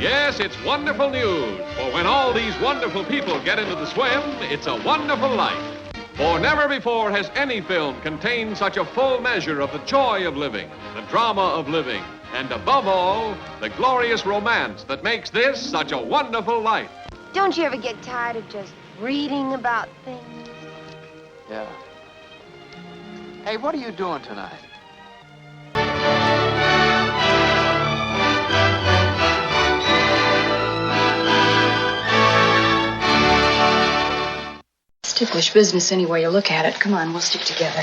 Yes, it's wonderful news, for when all these wonderful people get into the swim, it's a wonderful life. For never before has any film contained such a full measure of the joy of living, the drama of living, and above all, the glorious romance that makes this such a wonderful life. Don't you ever get tired of just reading about things? Yeah. Hey, what are you doing tonight? It's ticklish business any way you look at it. Come on, we'll stick together.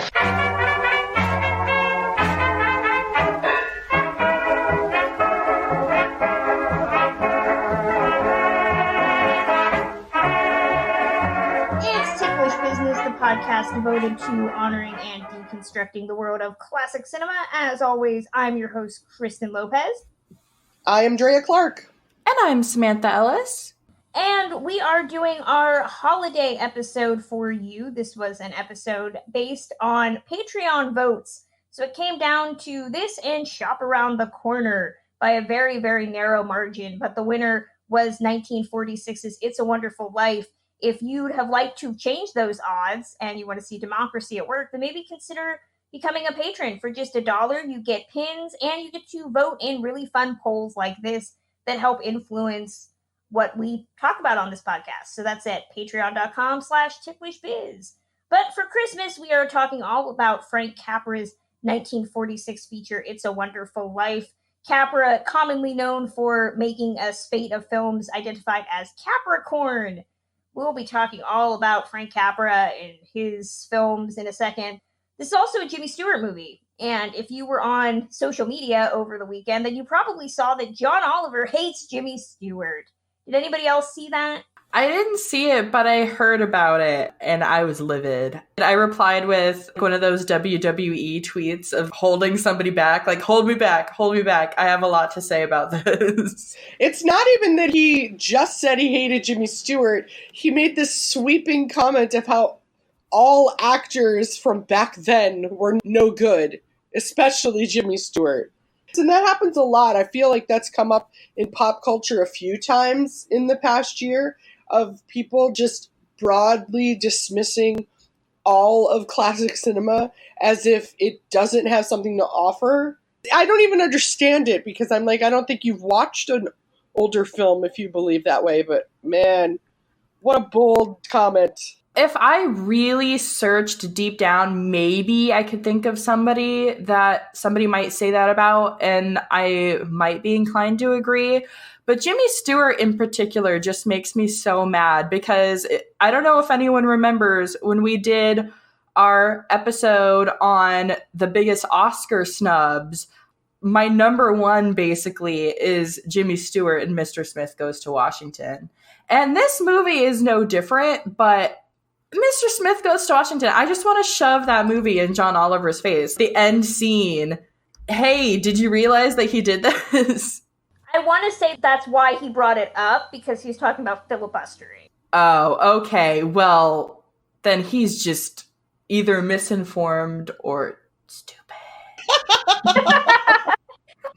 It's Ticklish Business, the podcast devoted to honoring and deconstructing the world of classic cinema. As always, I'm your host, Kristen Lopez. I am Drea Clark. And I'm Samantha Ellis. And we are doing our holiday episode for you. This was an episode based on Patreon votes. So it came down to this and Shop Around the Corner by a very, very narrow margin. But the winner was 1946's It's a Wonderful Life. If you'd have liked to change those odds and you want to see democracy at work, then maybe consider becoming a patron. For just $1, you get pins and you get to vote in really fun polls like this that help influence what we talk about on this podcast. So that's at patreon.com/ticklishbiz. But for Christmas, we are talking all about Frank Capra's 1946 feature, It's a Wonderful Life. Capra, commonly known for making a spate of films identified as Capricorn. We'll be talking all about Frank Capra and his films in a second. This is also a Jimmy Stewart movie. And if you were on social media over the weekend, then you probably saw that John Oliver hates Jimmy Stewart. Did anybody else see that? I didn't see it, but I heard about it, and I was livid. I replied with one of those WWE tweets of holding somebody back, like, hold me back, I have a lot to say about this. It's not even that he just said he hated Jimmy Stewart. He made this sweeping comment of how all actors from back then were no good, especially Jimmy Stewart. And that happens a lot. I feel like that's come up in pop culture a few times in the past year, of people just broadly dismissing all of classic cinema as if it doesn't have something to offer. I don't even understand it, because I'm like, I don't think you've watched an older film if you believe that way. But man, what a bold comment. If I really searched deep down, maybe I could think of somebody that somebody might say that about, and I might be inclined to agree. But Jimmy Stewart in particular just makes me so mad, because I don't know if anyone remembers when we did our episode on the biggest Oscar snubs, my number one basically is Jimmy Stewart and Mr. Smith Goes to Washington. And this movie is no different, but Mr. Smith Goes to Washington, I just want to shove that movie in John Oliver's face. The end scene. Hey, did you realize that he did this? I want to say that's why he brought it up, because he's talking about filibustering. Oh, okay. Well, then he's just either misinformed or stupid.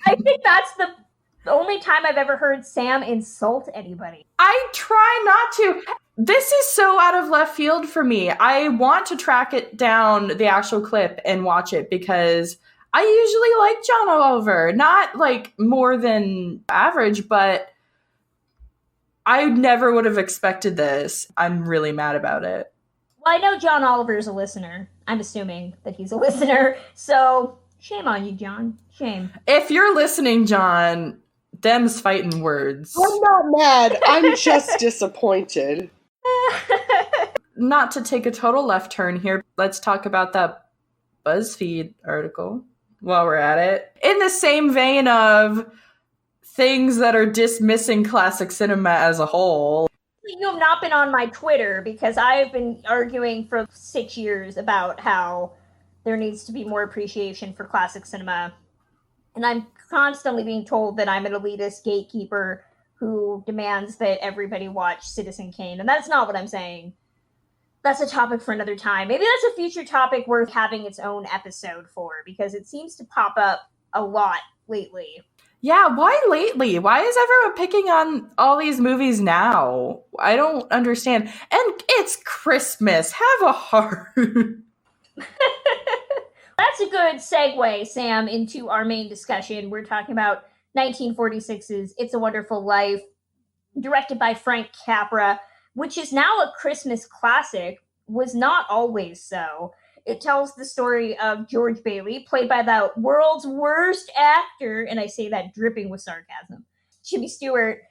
I think that's the only time I've ever heard Sam insult anybody. I try not to. This is so out of left field for me. I want to track it down, the actual clip, and watch it, because I usually like John Oliver. Not like more than average, but I never would have expected this. I'm really mad about it. Well, I know John Oliver is a listener. I'm assuming that he's a listener. So shame on you, John. Shame. If you're listening, John, them's fighting words. I'm not mad. I'm just disappointed. Not to take a total left turn here, let's talk about that BuzzFeed article while we're at it. In the same vein of things that are dismissing classic cinema as a whole. You have not been on my Twitter, because I've been arguing for 6 years about how there needs to be more appreciation for classic cinema. And I'm constantly being told that I'm an elitist gatekeeper who demands that everybody watch Citizen Kane. And that's not what I'm saying. That's a topic for another time. Maybe that's a future topic worth having its own episode for, because it seems to pop up a lot lately. Yeah, why lately? Why is everyone picking on all these movies now? I don't understand. And it's Christmas. Have a heart. That's a good segue, Sam, into our main discussion. We're talking about 1946's It's a Wonderful Life, directed by Frank Capra, which is now a Christmas classic, was not always so. It tells the story of George Bailey, played by the world's worst actor, and I say that dripping with sarcasm, Jimmy Stewart.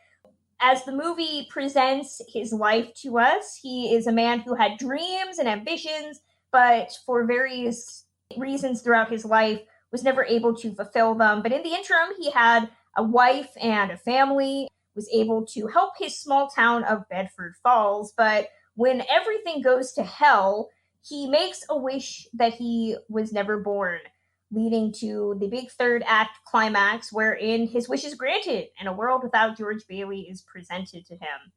As the movie presents his life to us, he is a man who had dreams and ambitions, but for various reasons throughout his life was never able to fulfill them. But in the interim, he had a wife and a family, was able to help his small town of Bedford Falls. But when everything goes to hell, he makes a wish that he was never born, leading to the big third act climax wherein his wish is granted and a world without George Bailey is presented to him.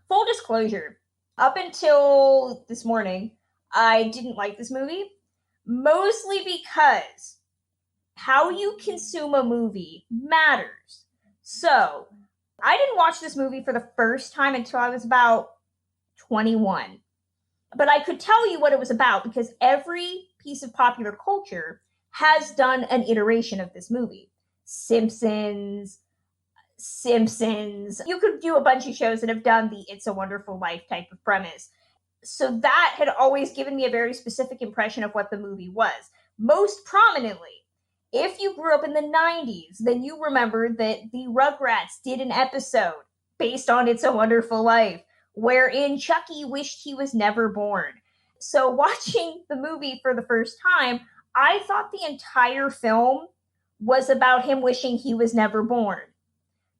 Full disclosure, up until this morning, I didn't like this movie, mostly because how you consume a movie matters. So, I didn't watch this movie for the first time until I was about 21. But I could tell you what it was about because every piece of popular culture has done an iteration of this movie. Simpsons. You could do a bunch of shows that have done the It's a Wonderful Life type of premise. So that had always given me a very specific impression of what the movie was. Most prominently, if you grew up in the 90s, then you remember that the Rugrats did an episode based on It's a Wonderful Life, wherein Chucky wished he was never born. So watching the movie for the first time, I thought the entire film was about him wishing he was never born.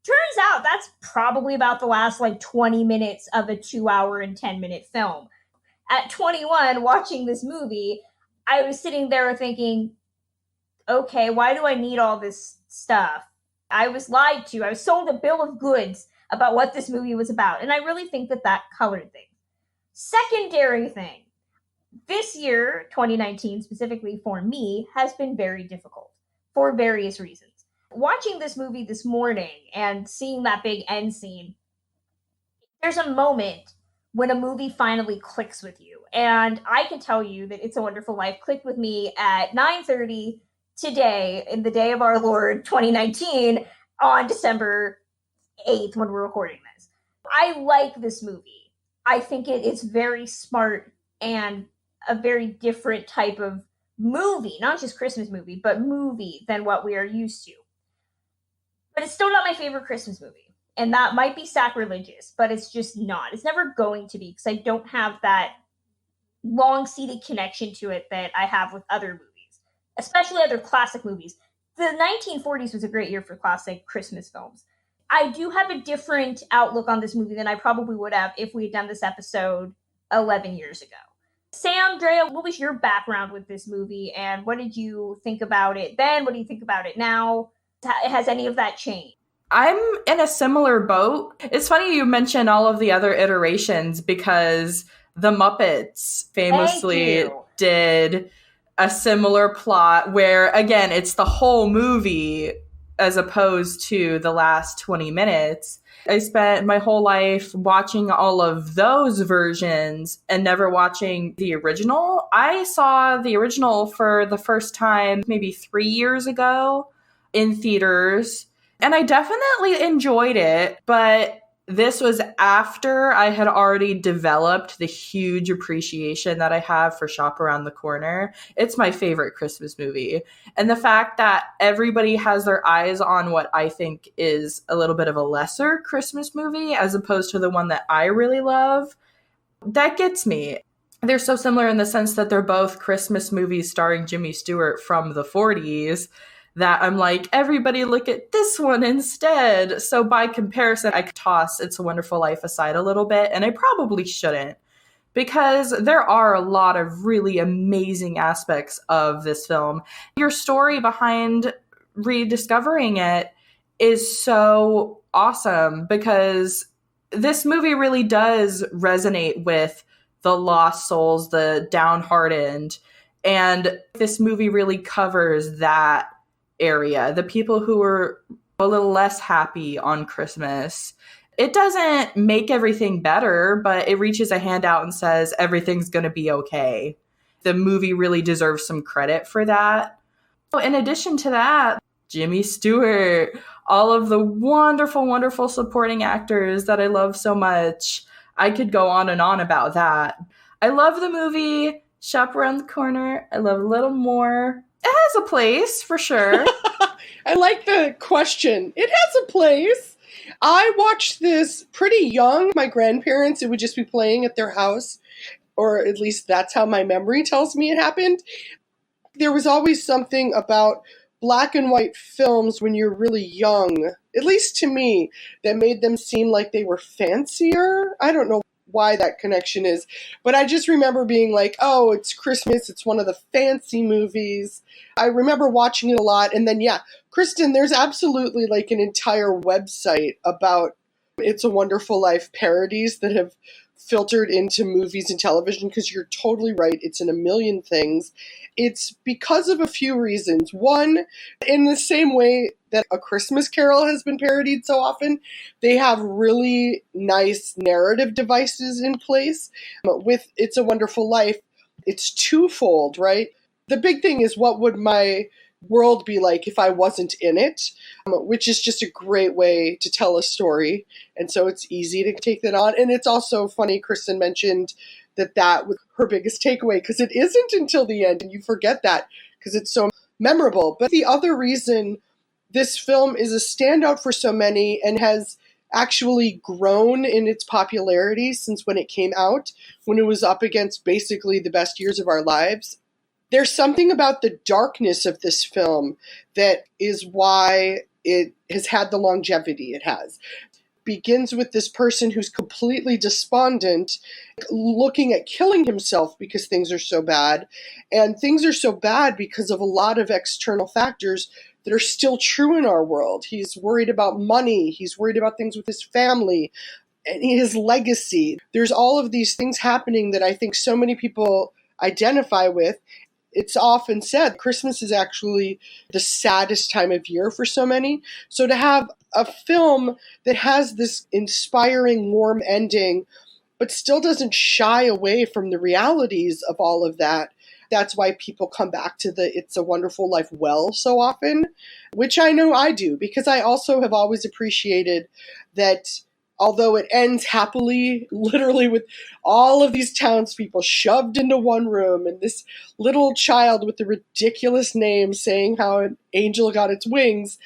Turns out that's probably about the last 20 minutes of a 2-hour and 10-minute film. At 21, watching this movie, I was sitting there thinking, okay, why do I need all this stuff? I was lied to. I was sold a bill of goods about what this movie was about. And I really think that colored things. Secondary thing. This year, 2019 specifically for me, has been very difficult for various reasons. Watching this movie this morning and seeing that big end scene, there's a moment when a movie finally clicks with you. And I can tell you that It's a Wonderful Life clicked with me at 9:30 today, in the day of our Lord 2019, on December 8th when we're recording this. I like this movie. I think it is very smart and a very different type of movie, not just Christmas movie, but movie than what we are used to. But it's still not my favorite Christmas movie. And that might be sacrilegious, but it's just not. It's never going to be because I don't have that long-seated connection to it that I have with other movies, especially other classic movies. The 1940s was a great year for classic Christmas films. I do have a different outlook on this movie than I probably would have if we had done this episode 11 years ago. Sam, Drea, what was your background with this movie, and what did you think about it then? What do you think about it now? Has any of that changed? I'm in a similar boat. It's funny you mention all of the other iterations because the Muppets famously did a similar plot where, again, it's the whole movie as opposed to the last 20 minutes. I spent my whole life watching all of those versions and never watching the original. I saw the original for the first time maybe 3 years ago in theaters, and I definitely enjoyed it, but this was after I had already developed the huge appreciation that I have for Shop Around the Corner. It's my favorite Christmas movie. And the fact that everybody has their eyes on what I think is a little bit of a lesser Christmas movie as opposed to the one that I really love, that gets me. They're so similar in the sense that they're both Christmas movies starring Jimmy Stewart from the 40s. That I'm like, everybody look at this one instead. So by comparison, I could toss It's a Wonderful Life aside a little bit, and I probably shouldn't, because there are a lot of really amazing aspects of this film. Your story behind rediscovering it is so awesome, because this movie really does resonate with the lost souls, the downhearted, and this movie really covers that area, the people who were a little less happy on Christmas. It doesn't make everything better, but it reaches a hand out and says everything's going to be okay. The movie really deserves some credit for that. In addition to that, Jimmy Stewart, all of the wonderful, wonderful supporting actors that I love so much. I could go on and on about that. I love the movie Shop Around the Corner. I love a little more. It has a place, for sure. I like the question. It has a place. I watched this pretty young. My grandparents, it would just be playing at their house, or at least that's how my memory tells me it happened. There was always something about black and white films when you're really young, at least to me, that made them seem like they were fancier. I don't know why that connection is, but I just remember being like, oh, it's Christmas, it's one of the fancy movies. I remember watching it a lot. And then, yeah, Kristen, there's absolutely like an entire website about It's a Wonderful Life parodies that have filtered into movies and television, because you're totally right. It's in a million things. It's because of a few reasons. One, in the same way that A Christmas Carol has been parodied so often, they have really nice narrative devices in place. With It's a Wonderful Life, it's twofold, right? The big thing is, what would my world be like if I wasn't in it, which is just a great way to tell a story. And so it's easy to take that on. And it's also funny, Kristen mentioned that was her biggest takeaway, because it isn't until the end, and you forget that because it's so memorable. But the other reason this film is a standout for so many and has actually grown in its popularity since when it came out, when it was up against basically the best years of our lives. There's something about the darkness of this film that is why it has had the longevity it has. Begins with this person who's completely despondent, looking at killing himself because things are so bad. And things are so bad because of a lot of external factors that are still true in our world. He's worried about money. He's worried about things with his family and his legacy. There's all of these things happening that I think so many people identify with. It's often said Christmas is actually the saddest time of year for so many. So to have a film that has this inspiring, warm ending, but still doesn't shy away from the realities of all of that, that's why people come back to the It's a Wonderful Life well so often, which I know I do, because I also have always appreciated that although it ends happily, literally with all of these townspeople shoved into one room and this little child with the ridiculous name saying how an angel got its wings,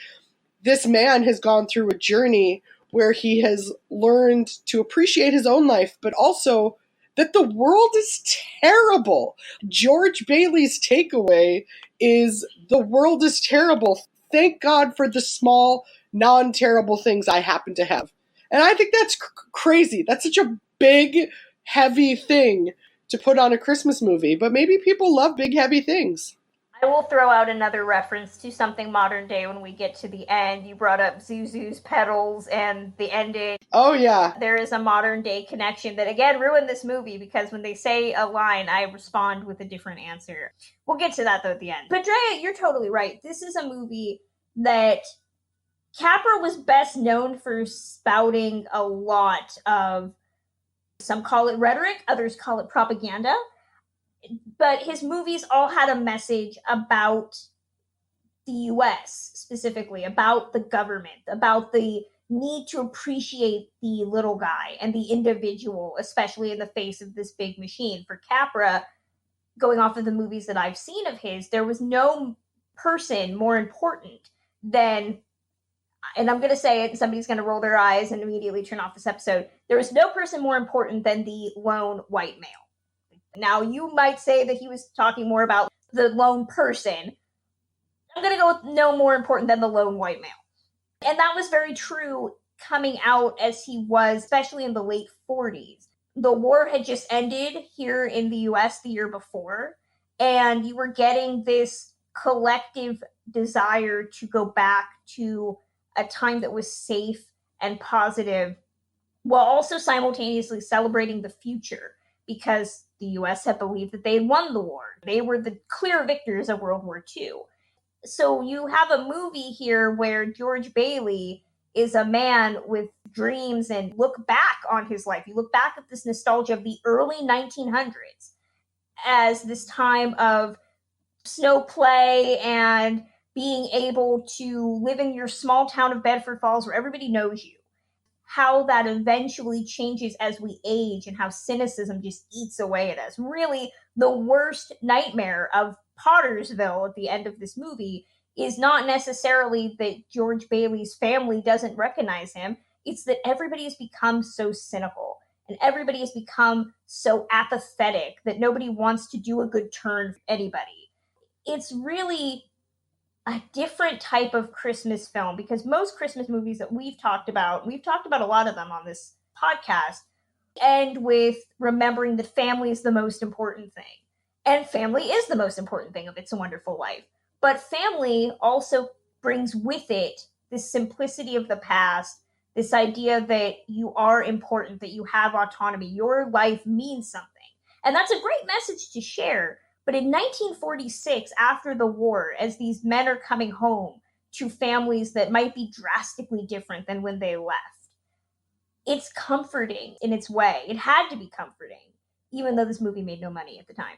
this man has gone through a journey where he has learned to appreciate his own life, but also that the world is terrible. George Bailey's takeaway is the world is terrible. Thank God for the small, non-terrible things I happen to have. And I think that's crazy. That's such a big, heavy thing to put on a Christmas movie. But maybe people love big, heavy things. I will throw out another reference to something modern day when we get to the end. You brought up Zuzu's pedals and the ending. Oh, yeah. There is a modern day connection that, again, ruined this movie, because when they say a line, I respond with a different answer. We'll get to that, though, at the end. But, Drea, you're totally right. This is a movie that Capra was best known for spouting a lot of, some call it rhetoric, others call it propaganda. But his movies all had a message about the US, specifically, about the government, about the need to appreciate the little guy and the individual, especially in the face of this big machine. For Capra, going off of the movies that I've seen of his, there was no person more important than, and I'm going to say it, and somebody's going to roll their eyes and immediately turn off this episode, there was no person more important than the lone white male. Now, you might say that he was talking more about the lone person. I'm going to go with no more important than the lone white male. And that was very true coming out as he was, especially in the late 40s. The war had just ended here in the US the year before, and you were getting this collective desire to go back to a time that was safe and positive, while also simultaneously celebrating the future, because the US had believed that they had won the war. They were the clear victors of World War II. So you have a movie here where George Bailey is a man with dreams and look back on his life. You look back at this nostalgia of the early 1900s as this time of snow play and being able to live in your small town of Bedford Falls where everybody knows you. How that eventually changes as we age and how cynicism just eats away at us. Really, the worst nightmare of Pottersville at the end of this movie is not necessarily that George Bailey's family doesn't recognize him. It's that everybody has become so cynical and everybody has become so apathetic that nobody wants to do a good turn for anybody. It's really a different type of Christmas film because most Christmas movies that we've talked about a lot of them on this podcast, end with remembering that family is the most important thing. And family is the most important thing of It's a Wonderful Life. But family also brings with it this simplicity of the past, this idea that you are important, that you have autonomy, your life means something. And that's a great message to share. But in 1946, after the war, as these men are coming home to families that might be drastically different than when they left, it's comforting in its way. It had to be comforting, even though this movie made no money at the time.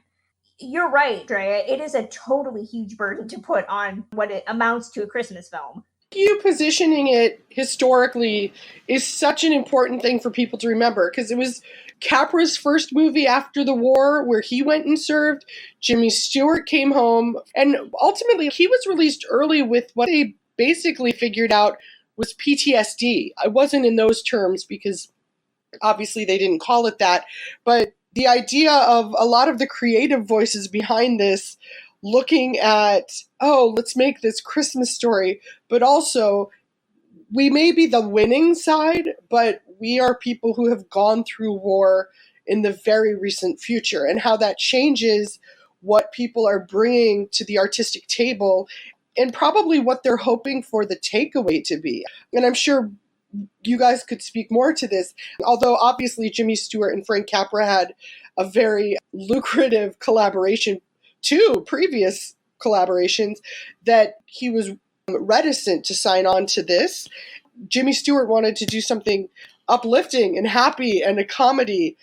You're right, Drea. It is a totally huge burden to put on what it amounts to a Christmas film. You positioning it historically is such an important thing for people to remember because it was Capra's first movie after the war where he went and served. Jimmy Stewart came home, and ultimately he was released early with what they basically figured out was PTSD. I wasn't in those terms because obviously they didn't call it that, but the idea of a lot of the creative voices behind this looking at, oh, let's make this Christmas story, but also we may be the winning side, but we are people who have gone through war in the very recent future, and how that changes what people are bringing to the artistic table and probably what they're hoping for the takeaway to be. And I'm sure you guys could speak more to this, although obviously Jimmy Stewart and Frank Capra had a very lucrative collaboration, two previous collaborations, that he was reticent to sign on to this. Jimmy Stewart wanted to do something uplifting and happy and a comedy,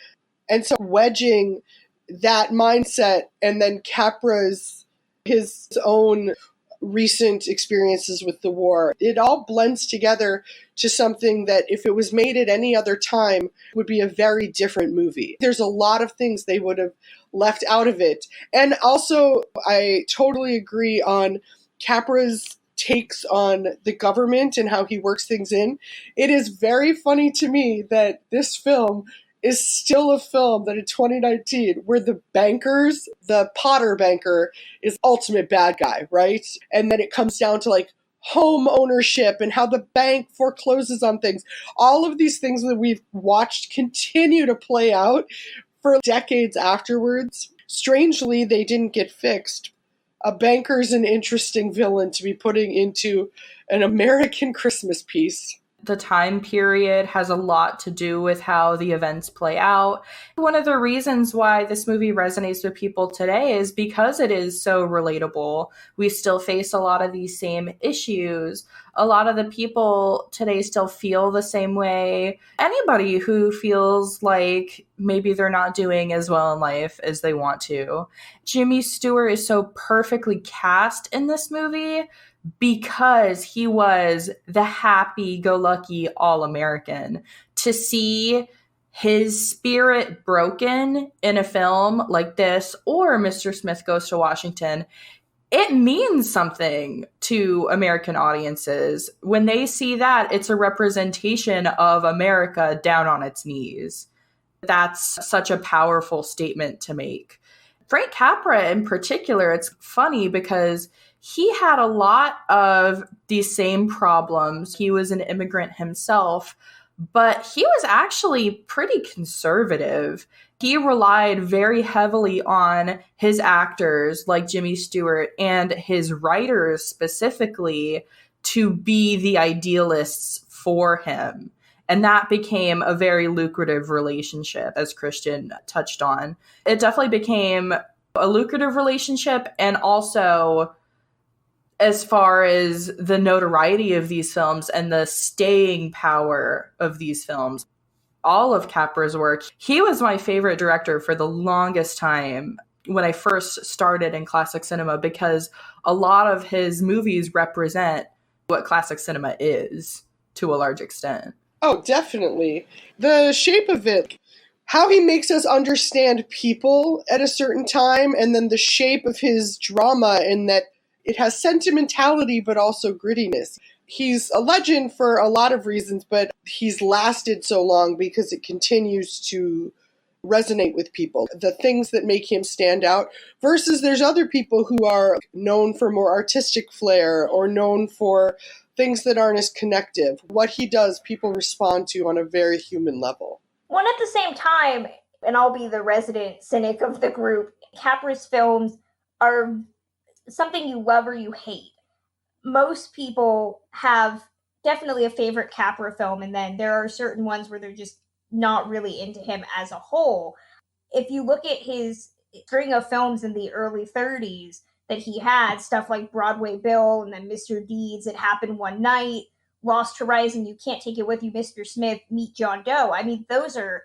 and so wedging that mindset and then Capra's his own recent experiences with the war, it all blends together to something that if it was made at any other time would be a very different movie. There's a lot of things they would have left out of it. And also, I totally agree on Capra's takes on the government and how he works things in. It is very funny to me that this film is still a film that in 2019, where the bankers, the Potter banker is ultimate bad guy, right? And then it comes down to like home ownership and how the bank forecloses on things. All of these things that we've watched continue to play out for decades afterwards. Strangely, they didn't get fixed. A banker's an interesting villain to be putting into an American Christmas piece. The time period has a lot to do with how the events play out. One of the reasons why this movie resonates with people today is because it is so relatable. We still face a lot of these same issues. A lot of the people today still feel the same way. Anybody who feels like maybe they're not doing as well in life as they want to. Jimmy Stewart is so perfectly cast in this movie because he was the happy-go-lucky all-American. To see his spirit broken in a film like this or Mr. Smith Goes to Washington, it means something to American audiences. When they see that, it's a representation of America down on its knees. That's such a powerful statement to make. Frank Capra in particular, it's funny because he had a lot of these same problems. He was an immigrant himself, but he was actually pretty conservative. He relied very heavily on his actors like Jimmy Stewart and his writers specifically to be the idealists for him. And that became a very lucrative relationship, as Christian touched on. It definitely became a lucrative relationship, and also as far as the notoriety of these films and the staying power of these films. All of Capra's work. He was my favorite director for the longest time when I first started in classic cinema, because a lot of his movies represent what classic cinema is to a large extent. Oh, definitely. The shape of it, how he makes us understand people at a certain time, and then the shape of his drama in that it has sentimentality but also grittiness. He's a legend for a lot of reasons, but he's lasted so long because it continues to resonate with people. The things that make him stand out versus there's other people who are known for more artistic flair or known for things that aren't as connective. What he does, people respond to on a very human level. Well, at the same time, and I'll be the resident cynic of the group, Capra's films are something you love or you hate. Most people have definitely a favorite Capra film, and then there are certain ones where they're just not really into him as a whole. If you look at his string of films in the early 30s that he had, stuff like Broadway Bill and then Mr. Deeds, It Happened One Night, Lost Horizon, You Can't Take It With You, Mr. Smith, Meet John Doe. I mean, those are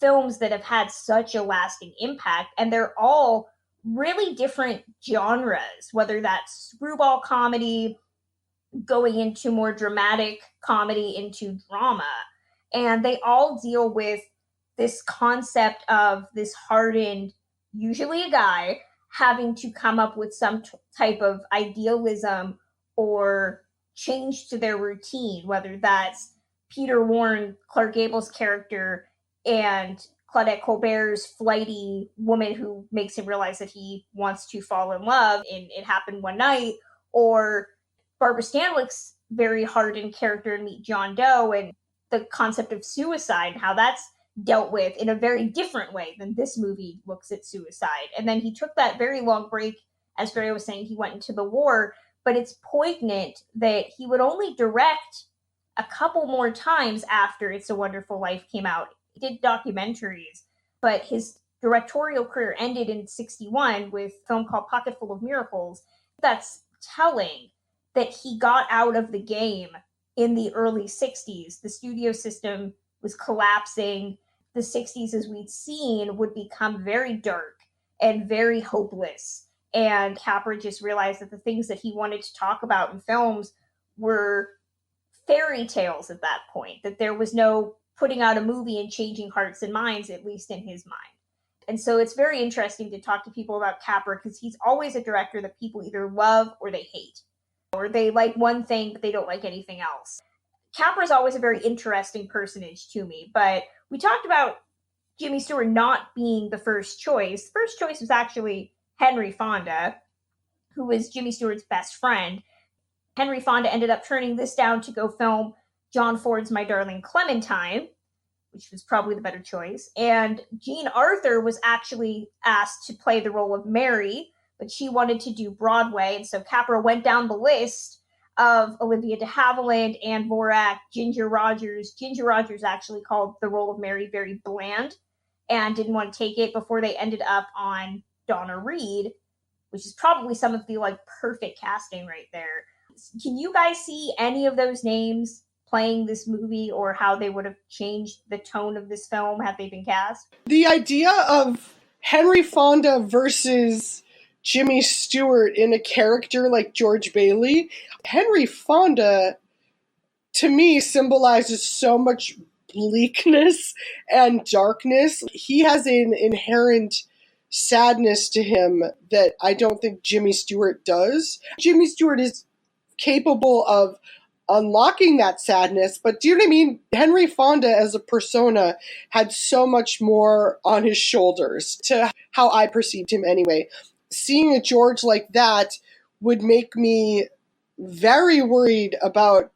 films that have had such a lasting impact, and they're all really different genres, whether that's screwball comedy, going into more dramatic comedy, into drama. And they all deal with this concept of this hardened, usually a guy, having to come up with some type of idealism or change to their routine, whether that's Peter Warren, Clark Gable's character, and Claudette Colbert's flighty woman who makes him realize that he wants to fall in love in It Happened One Night, or Barbara Stanwyck's very hardened character in Meet John Doe, and the concept of suicide, how that's dealt with in a very different way than this movie looks at suicide. And then he took that very long break, as Freya was saying, he went into the war, but it's poignant that he would only direct a couple more times after It's a Wonderful Life came out. He did documentaries, but his directorial career ended in 1961 with a film called Pocketful of Miracles. That's telling that he got out of the game in the early 60s. The studio system was collapsing. The 60s, as we'd seen, would become very dark and very hopeless. And Capra just realized that the things that he wanted to talk about in films were fairy tales at that point, that there was no putting out a movie and changing hearts and minds, at least in his mind. And so it's very interesting to talk to people about Capra, because he's always a director that people either love or they hate, or they like one thing but they don't like anything else. Capra is always a very interesting personage to me, but we talked about Jimmy Stewart not being the first choice. The first choice was actually Henry Fonda, who was Jimmy Stewart's best friend. Henry Fonda ended up turning this down to go film John Ford's My Darling Clementine, which was probably the better choice. And Jean Arthur was actually asked to play the role of Mary, but she wanted to do Broadway. And so Capra went down the list of Olivia de Havilland, Anne Vorak, Ginger Rogers. Ginger Rogers actually called the role of Mary very bland and didn't want to take it before they ended up on Donna Reed, which is probably some of the perfect casting right there. Can you guys see any of those names playing this movie, or how they would have changed the tone of this film had they been cast? The idea of Henry Fonda versus Jimmy Stewart in a character like George Bailey, Henry Fonda, to me, symbolizes so much bleakness and darkness. He has an inherent sadness to him that I don't think Jimmy Stewart does. Jimmy Stewart is capable of unlocking that sadness, but do you know what I mean? Henry Fonda as a persona had so much more on his shoulders, to how I perceived him anyway. Seeing a George like that would make me very worried about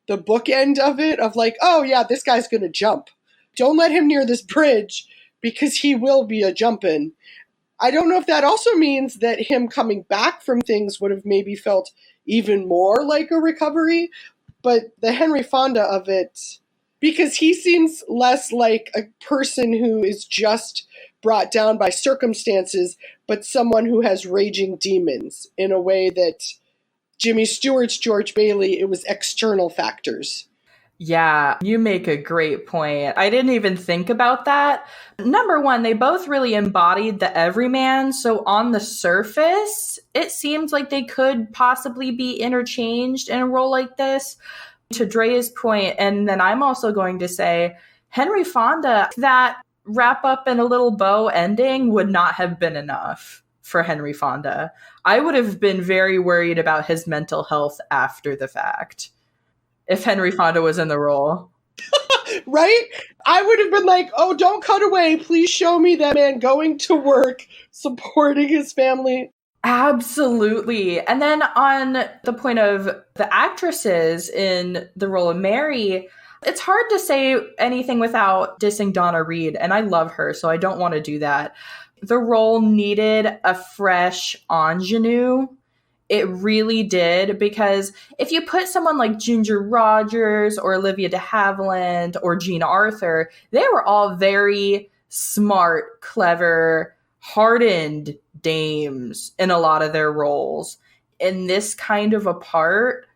the bookend of it, of oh yeah, this guy's gonna jump. Don't let him near this bridge, because he will be a jumpin'. I don't know if that also means that him coming back from things would have maybe felt even more like a recovery, but the Henry Fonda of it, because he seems less like a person who is just brought down by circumstances, but someone who has raging demons in a way that Jimmy Stewart's George Bailey, it was external factors. Yeah, you make a great point. I didn't even think about that. Number one, they both really embodied the everyman. So on the surface, it seems like they could possibly be interchanged in a role like this. To Drea's point, and then I'm also going to say, Henry Fonda, that wrap up in a little bow ending would not have been enough for Henry Fonda. I would have been very worried about his mental health after the fact if Henry Fonda was in the role. Right? I would have been like, oh, don't cut away. Please show me that man going to work, supporting his family. Absolutely. And then on the point of the actresses in the role of Mary, it's hard to say anything without dissing Donna Reed, and I love her, so I don't want to do that. The role needed a fresh ingenue. It really did, because if you put someone like Ginger Rogers or Olivia de Havilland or Jean Arthur, they were all very smart, clever, hardened dames in a lot of their roles. In this kind of a part,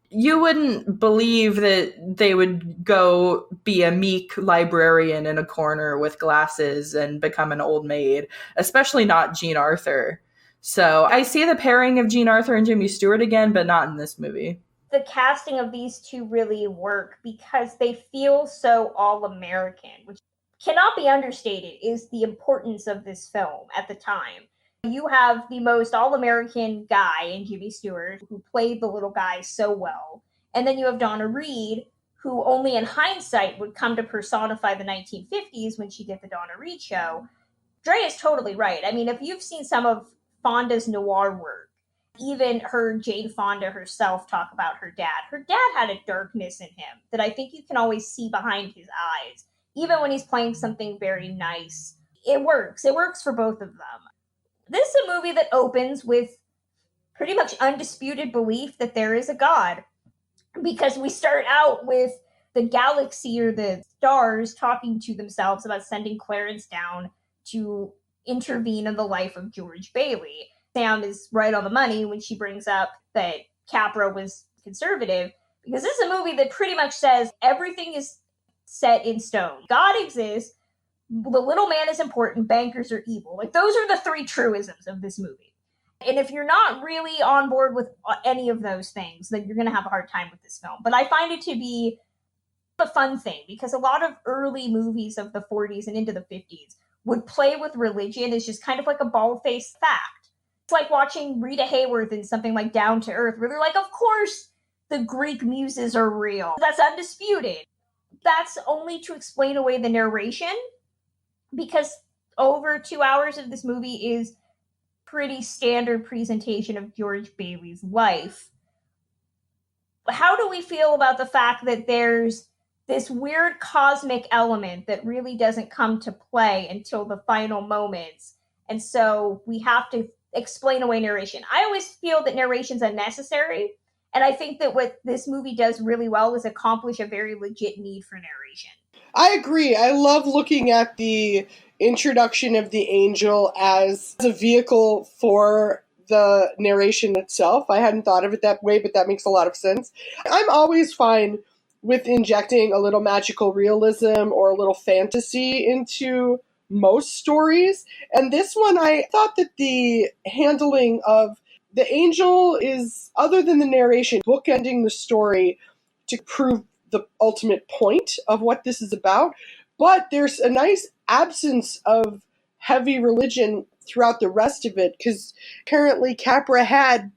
you wouldn't believe that they would go be a meek librarian in a corner with glasses and become an old maid, especially not Jean Arthur. So I see the pairing of Jean Arthur and Jimmy Stewart again, but not in this movie. The casting of these two really work because they feel so all-American, which cannot be understated is the importance of this film at the time. You have the most all-American guy in Jimmy Stewart, who played the little guy so well. And then you have Donna Reed, who only in hindsight would come to personify the 1950s when she did the Donna Reed show. Dre is totally right. I mean, if you've seen some of Fonda's noir work, even heard Jane Fonda herself talk about her dad. Her dad had a darkness in him that I think you can always see behind his eyes, even when he's playing something very nice. It works. It works for both of them. This is a movie that opens with pretty much undisputed belief that there is a God, because we start out with the galaxy or the stars talking to themselves about sending Clarence down to intervene in the life of George Bailey. Sam is right on the money when she brings up that Capra was conservative, because this is a movie that pretty much says everything is set in stone. God exists, the little man is important, bankers are evil. Like, those are the three truisms of this movie. And if you're not really on board with any of those things, then you're going to have a hard time with this film. But I find it to be a fun thing, because a lot of early movies of the 40s and into the 50s would play with religion as just kind of like a bald-faced fact. It's like watching Rita Hayworth in something like Down to Earth, where they're like, of course the Greek muses are real. That's undisputed. That's only to explain away the narration, because over 2 hours of this movie is pretty standard presentation of George Bailey's life. How do we feel about the fact that there's this weird cosmic element that really doesn't come to play until the final moments, and so we have to explain away narration? I always feel that narration's unnecessary, and I think that what this movie does really well is accomplish a very legit need for narration. I agree. I love looking at the introduction of the angel as a vehicle for the narration itself. I hadn't thought of it that way, but that makes a lot of sense. I'm always fine with injecting a little magical realism or a little fantasy into most stories. And this one, I thought that the handling of the angel is, other than the narration, bookending the story to prove the ultimate point of what this is about. But there's a nice absence of heavy religion throughout the rest of it, because apparently Capra had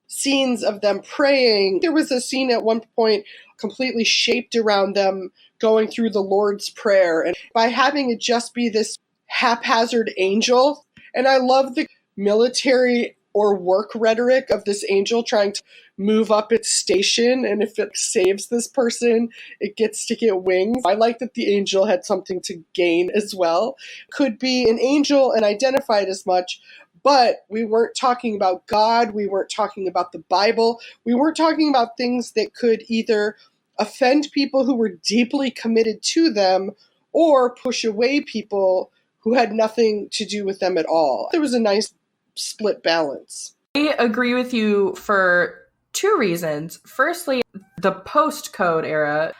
scenes of them praying. There was a scene at one point completely shaped around them going through the Lord's Prayer. And by having it just be this haphazard angel, and I love the military or work rhetoric of this angel trying to move up its station, and if it saves this person, it gets to get wings. I like that the angel had something to gain as well. Could be an angel and identified as much, but we weren't talking about God, we weren't talking about the Bible, we weren't talking about things that could either offend people who were deeply committed to them or push away people who had nothing to do with them at all. There was a nice split balance. I agree with you for Two reasons. Firstly, the post-code era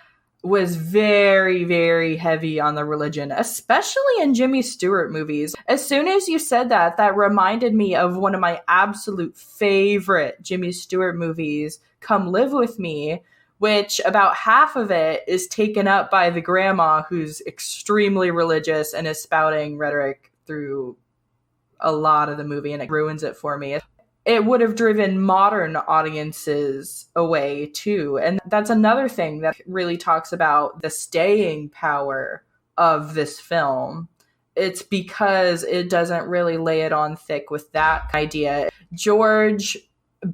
was very, very heavy on the religion, especially in Jimmy Stewart movies. As soon as you said that, that reminded me of one of my absolute favorite Jimmy Stewart movies, Come Live With Me, which about half of it is taken up by the grandma who's extremely religious and is spouting rhetoric through a lot of the movie, and it ruins it for me. It would have driven modern audiences away too. And that's another thing that really talks about the staying power of this film. It's because it doesn't really lay it on thick with that idea. George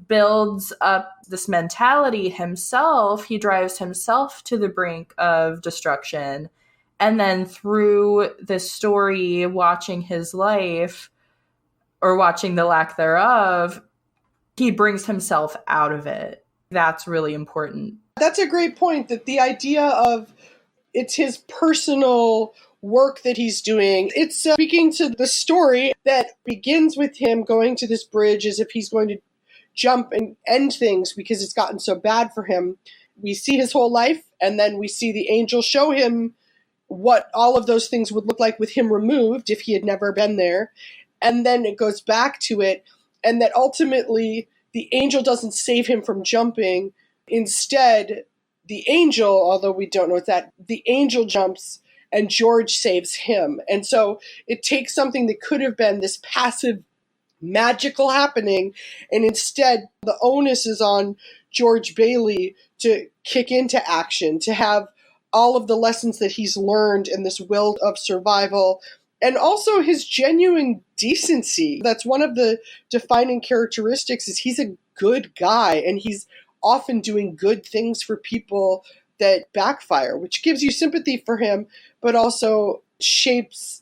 builds up this mentality himself. He drives himself to the brink of destruction. And then through this story, watching his life, or watching the lack thereof, he brings himself out of it. That's really important. That's a great point, that the idea of it's his personal work that he's doing. It's speaking to the story that begins with him going to this bridge as if he's going to jump and end things because it's gotten so bad for him. We see his whole life, and then we see the angel show him what all of those things would look like with him removed if he had never been there. And then it goes back to it, and that ultimately the angel doesn't save him from jumping. Instead, the angel, although we don't know what that, the angel jumps and George saves him. And so it takes something that could have been this passive magical happening, and instead the onus is on George Bailey to kick into action, to have all of the lessons that he's learned in this will of survival, and also his genuine decency. That's one of the defining characteristics, is he's a good guy, and he's often doing good things for people that backfire, which gives you sympathy for him, but also shapes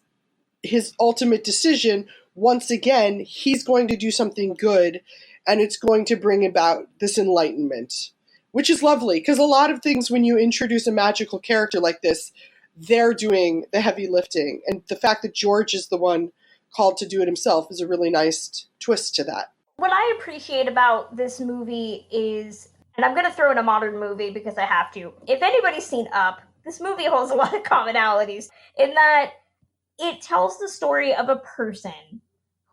his ultimate decision. Once again, he's going to do something good, and it's going to bring about this enlightenment, which is lovely, because a lot of things, when you introduce a magical character like this, they're doing the heavy lifting. And the fact that George is the one called to do it himself is a really nice twist to that. What I appreciate about this movie is, and I'm going to throw in a modern movie because I have to, if anybody's seen Up, this movie holds a lot of commonalities in that it tells the story of a person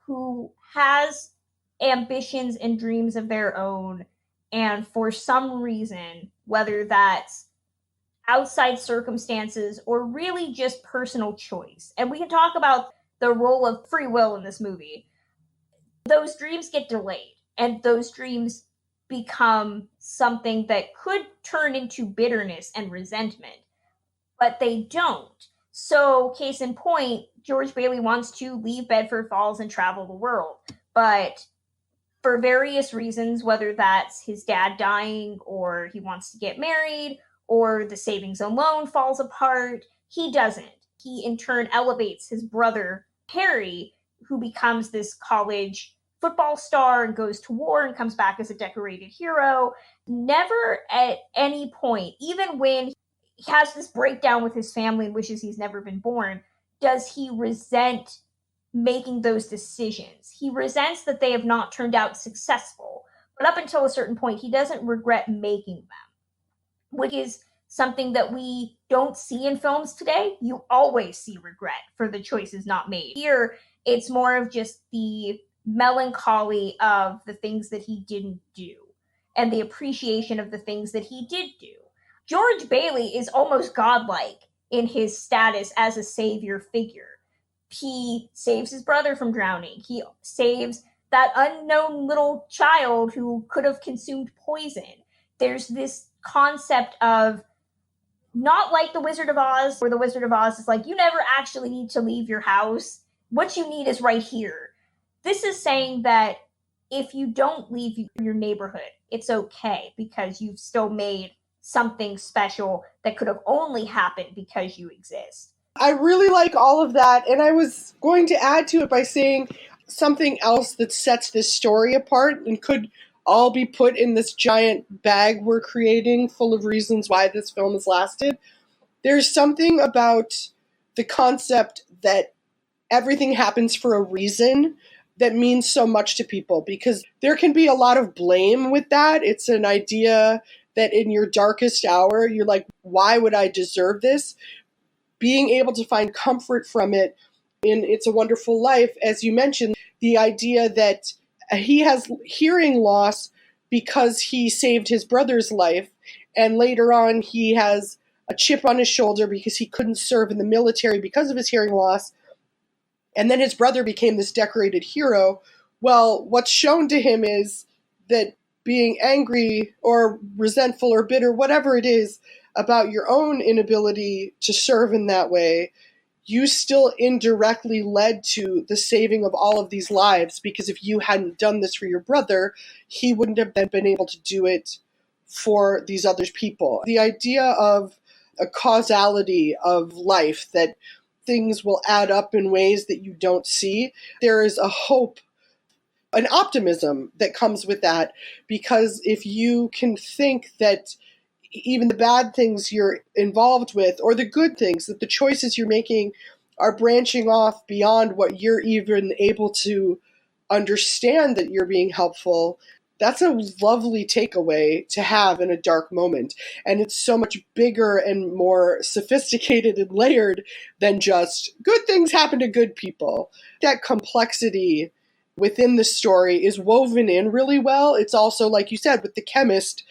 who has ambitions and dreams of their own, and for some reason, whether that's outside circumstances or really just personal choice, and we can talk about the role of free will in this movie, those dreams get delayed, and those dreams become something that could turn into bitterness and resentment, but they don't. So, case in point, George Bailey wants to leave Bedford Falls and travel the world, but for various reasons, whether that's his dad dying, or he wants to get married, or the savings and loan falls apart, he doesn't. He in turn elevates his brother, Harry, who becomes this college football star and goes to war and comes back as a decorated hero. Never at any point, even when he has this breakdown with his family and wishes he's never been born, does he resent making those decisions. He resents that they have not turned out successful. But up until a certain point, he doesn't regret making them, which is something that we don't see in films today. You always see regret for the choices not made. Here, it's more of just the melancholy of the things that he didn't do and the appreciation of the things that he did do. George Bailey is almost godlike in his status as a savior figure. He saves his brother from drowning. He saves that unknown little child who could have consumed poison. There's this concept of, not like the Wizard of Oz, where the Wizard of Oz is like, you never actually need to leave your house. What you need is right here. This is saying that if you don't leave your neighborhood, it's okay, because you've still made something special that could have only happened because you exist. I really like all of that, and I was going to add to it by saying something else that sets this story apart and could all be put in this giant bag we're creating full of reasons why this film has lasted. There's something about the concept that everything happens for a reason that means so much to people, because there can be a lot of blame with that. It's an idea that in your darkest hour, you're like, why would I deserve this? Being able to find comfort from it in It's a Wonderful Life, as you mentioned, the idea that he has hearing loss because he saved his brother's life, and later on he has a chip on his shoulder because he couldn't serve in the military because of his hearing loss, and then his brother became this decorated hero. Well, what's shown to him is that being angry or resentful or bitter, whatever it is, about your own inability to serve in that way, you still indirectly led to the saving of all of these lives, because if you hadn't done this for your brother, he wouldn't have been able to do it for these other people. The idea of a causality of life, that things will add up in ways that you don't see, there is a hope, an optimism that comes with that, because if you can think that even the bad things you're involved with, or the good things, that the choices you're making are branching off beyond what you're even able to understand that you're being helpful, that's a lovely takeaway to have in a dark moment. And it's so much bigger and more sophisticated and layered than just good things happen to good people. That complexity within the story is woven in really well. It's also, like you said, with the chemist,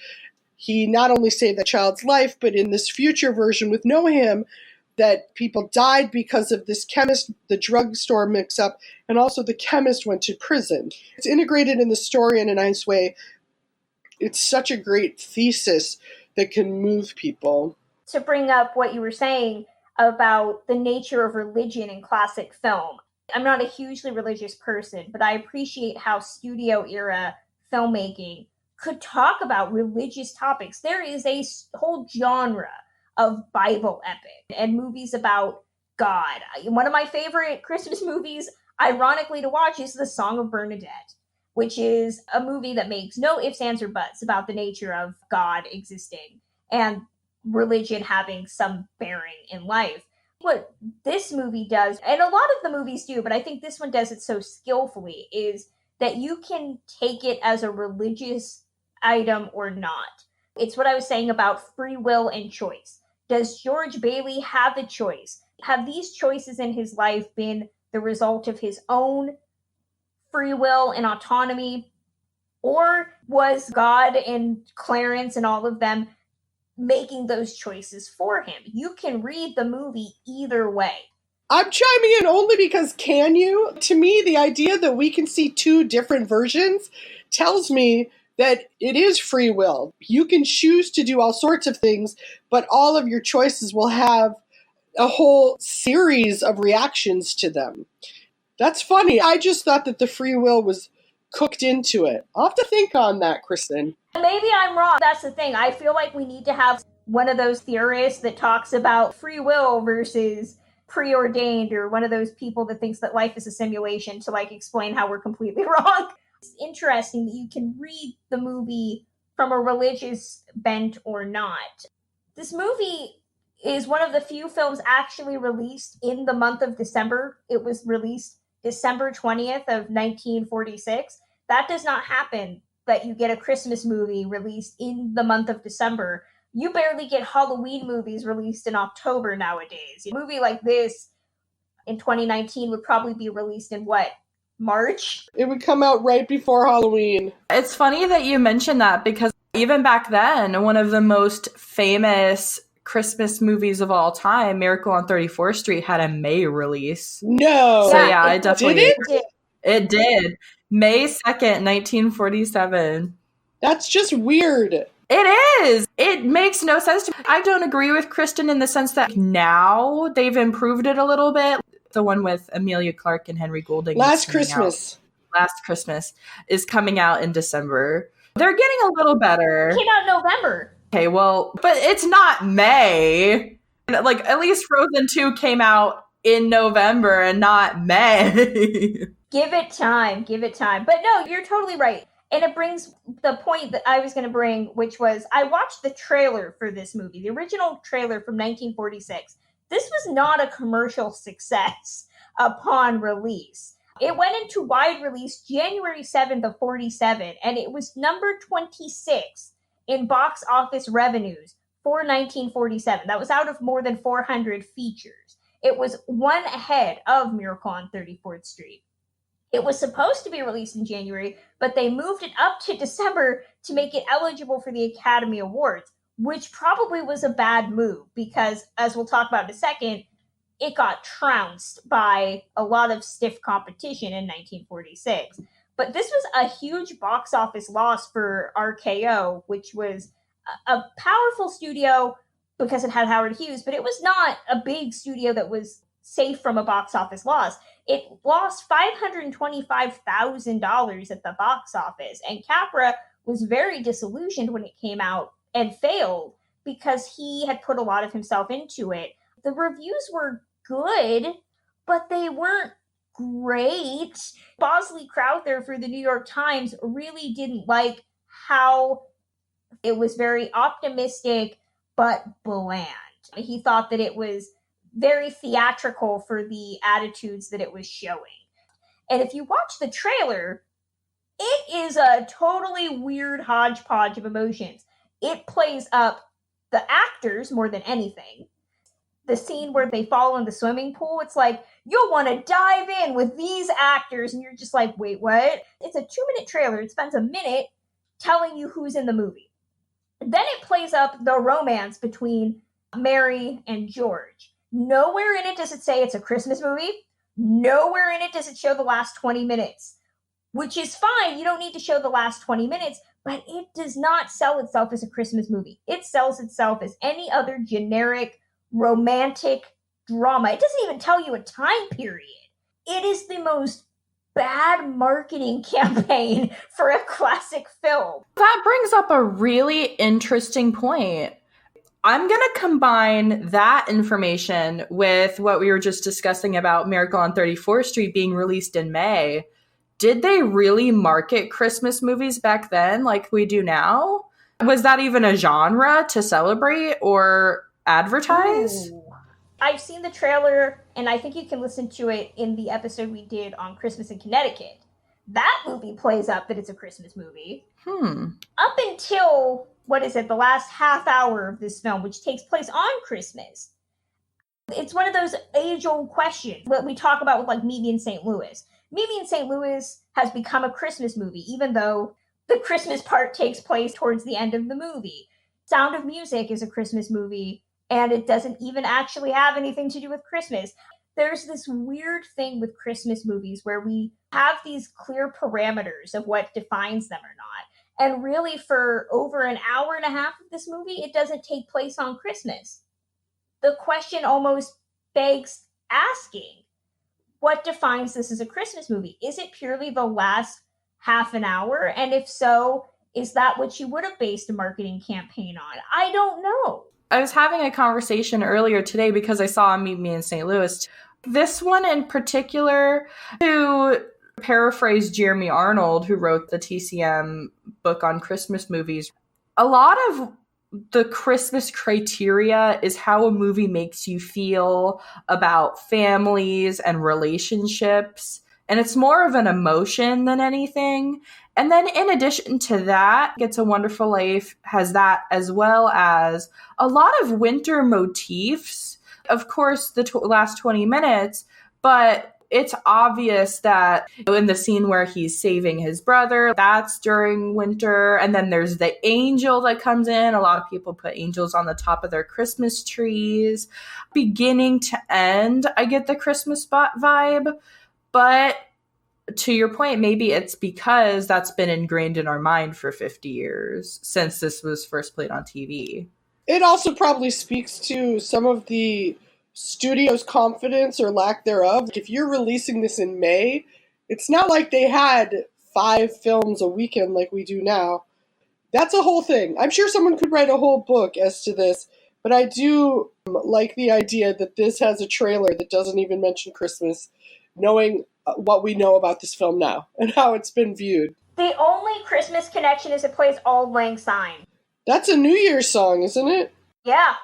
he not only saved that child's life, but in this future version with no him, that people died because of this chemist, the drugstore mix-up, and also the chemist went to prison. It's integrated in the story in a nice way. It's such a great thesis that can move people. To bring up what you were saying about the nature of religion in classic film, I'm not a hugely religious person, but I appreciate how studio era filmmaking could talk about religious topics. There is a whole genre of Bible epic and movies about God. One of my favorite Christmas movies, ironically, to watch is The Song of Bernadette, which is a movie that makes no ifs, ands, or buts about the nature of God existing and religion having some bearing in life. What this movie does, and a lot of the movies do, but I think this one does it so skillfully, is that you can take it as a religious item or not. It's what I was saying about free will and choice. Does George Bailey have a choice? Have these choices in his life been the result of his own free will and autonomy? Or was God and Clarence and all of them making those choices for him? You can read the movie either way. I'm chiming in only because can you? To me, the idea that we can see two different versions tells me that it is free will. You can choose to do all sorts of things, but all of your choices will have a whole series of reactions to them. That's funny. I just thought that the free will was cooked into it. I'll have to think on that, Kristen. Maybe I'm wrong. That's the thing. I feel like we need to have one of those theorists that talks about free will versus preordained, or one of those people that thinks that life is a simulation to explain how we're completely wrong. It's interesting that you can read the movie from a religious bent or not. This movie is one of the few films actually released in the month of December. It was released December 20th of 1946. That does not happen, that you get a Christmas movie released in the month of December. You barely get Halloween movies released in October nowadays. A movie like this in 2019 would probably be released in March? It would come out right before Halloween. It's funny that you mentioned that, because even back then, one of the most famous Christmas movies of all time, Miracle on 34th Street, had a May release. No. So yeah, it definitely did. It did. May 2nd, 1947. That's just weird. It is. It makes no sense to me. I don't agree with Kristen in the sense that now they've improved it a little bit. The one with Amelia Clarke and Henry Golding. Last Christmas is coming out in December. They're getting a little better. It came out in November. Okay, well, but it's not May. At least Frozen 2 came out in November and not May. Give it time. But no, you're totally right. And it brings the point that I was going to bring, which was I watched the trailer for this movie, the original trailer from 1946. This was not a commercial success upon release. It went into wide release January 7th of 47, and it was number 26 in box office revenues for 1947. That was out of more than 400 features. It was one ahead of Miracle on 34th Street. It was supposed to be released in January, but they moved it up to December to make it eligible for the Academy Awards, which probably was a bad move because, as we'll talk about in a second, it got trounced by a lot of stiff competition in 1946. But this was a huge box office loss for RKO, which was a powerful studio because it had Howard Hughes, but it was not a big studio that was safe from a box office loss. It lost $525,000 at the box office, and Capra was very disillusioned when it came out and failed because he had put a lot of himself into it. The reviews were good, but they weren't great. Bosley Crowther for the New York Times really didn't like how it was very optimistic but bland. He thought that it was very theatrical for the attitudes that it was showing. And if you watch the trailer, it is a totally weird hodgepodge of emotions. It plays up the actors more than anything. The scene where they fall in the swimming pool, it's like, you'll want to dive in with these actors, and you're just like, wait, what? It's a 2-minute trailer. It spends a minute telling you who's in the movie. Then it plays up the romance between Mary and George. Nowhere in it does it say it's a Christmas movie. Nowhere in it does it show the last 20 minutes, which is fine. You don't need to show the last 20 minutes, but it does not sell itself as a Christmas movie. It sells itself as any other generic romantic drama. It doesn't even tell you a time period. It is the most bad marketing campaign for a classic film. That brings up a really interesting point. I'm going to combine that information with what we were just discussing about Miracle on 34th Street being released in May. Did they really market Christmas movies back then like we do now? Was that even a genre to celebrate or advertise? Ooh. I've seen the trailer, and I think you can listen to it in the episode we did on Christmas in Connecticut. That movie plays up that it's a Christmas movie. Up until, the last half hour of this film, which takes place on Christmas. It's one of those age-old questions that we talk about with, like, Meet Me in St. Louis. Meet Me in St. Louis has become a Christmas movie, even though the Christmas part takes place towards the end of the movie. Sound of Music is a Christmas movie, and it doesn't even actually have anything to do with Christmas. There's this weird thing with Christmas movies where we have these clear parameters of what defines them or not. And really, for over an hour and a half of this movie, it doesn't take place on Christmas. The question almost begs asking, what defines this as a Christmas movie? Is it purely the last half an hour? And if so, is that what you would have based a marketing campaign on? I don't know. I was having a conversation earlier today because I saw Meet Me in St. Louis. This one in particular, to paraphrase Jeremy Arnold, who wrote the TCM book on Christmas movies, a lot of the Christmas criteria is how a movie makes you feel about families and relationships. And it's more of an emotion than anything. And then in addition to that, It's a Wonderful Life has that, as well as a lot of winter motifs. Of course, the last 20 minutes, but it's obvious that in the scene where he's saving his brother, that's during winter. And then there's the angel that comes in. A lot of people put angels on the top of their Christmas trees. Beginning to end, I get the Christmas vibe. But to your point, maybe it's because that's been ingrained in our mind for 50 years since this was first played on TV. It also probably speaks to some of the studio's confidence or lack thereof. If you're releasing this in May, it's not like they had 5 films a weekend like we do now. That's a whole thing. I'm sure someone could write a whole book as to this, but I do like the idea that this has a trailer that doesn't even mention Christmas, knowing what we know about this film now and how it's been viewed. The only Christmas connection is it plays Auld Lang Syne. That's a New Year's song, isn't it? Yeah.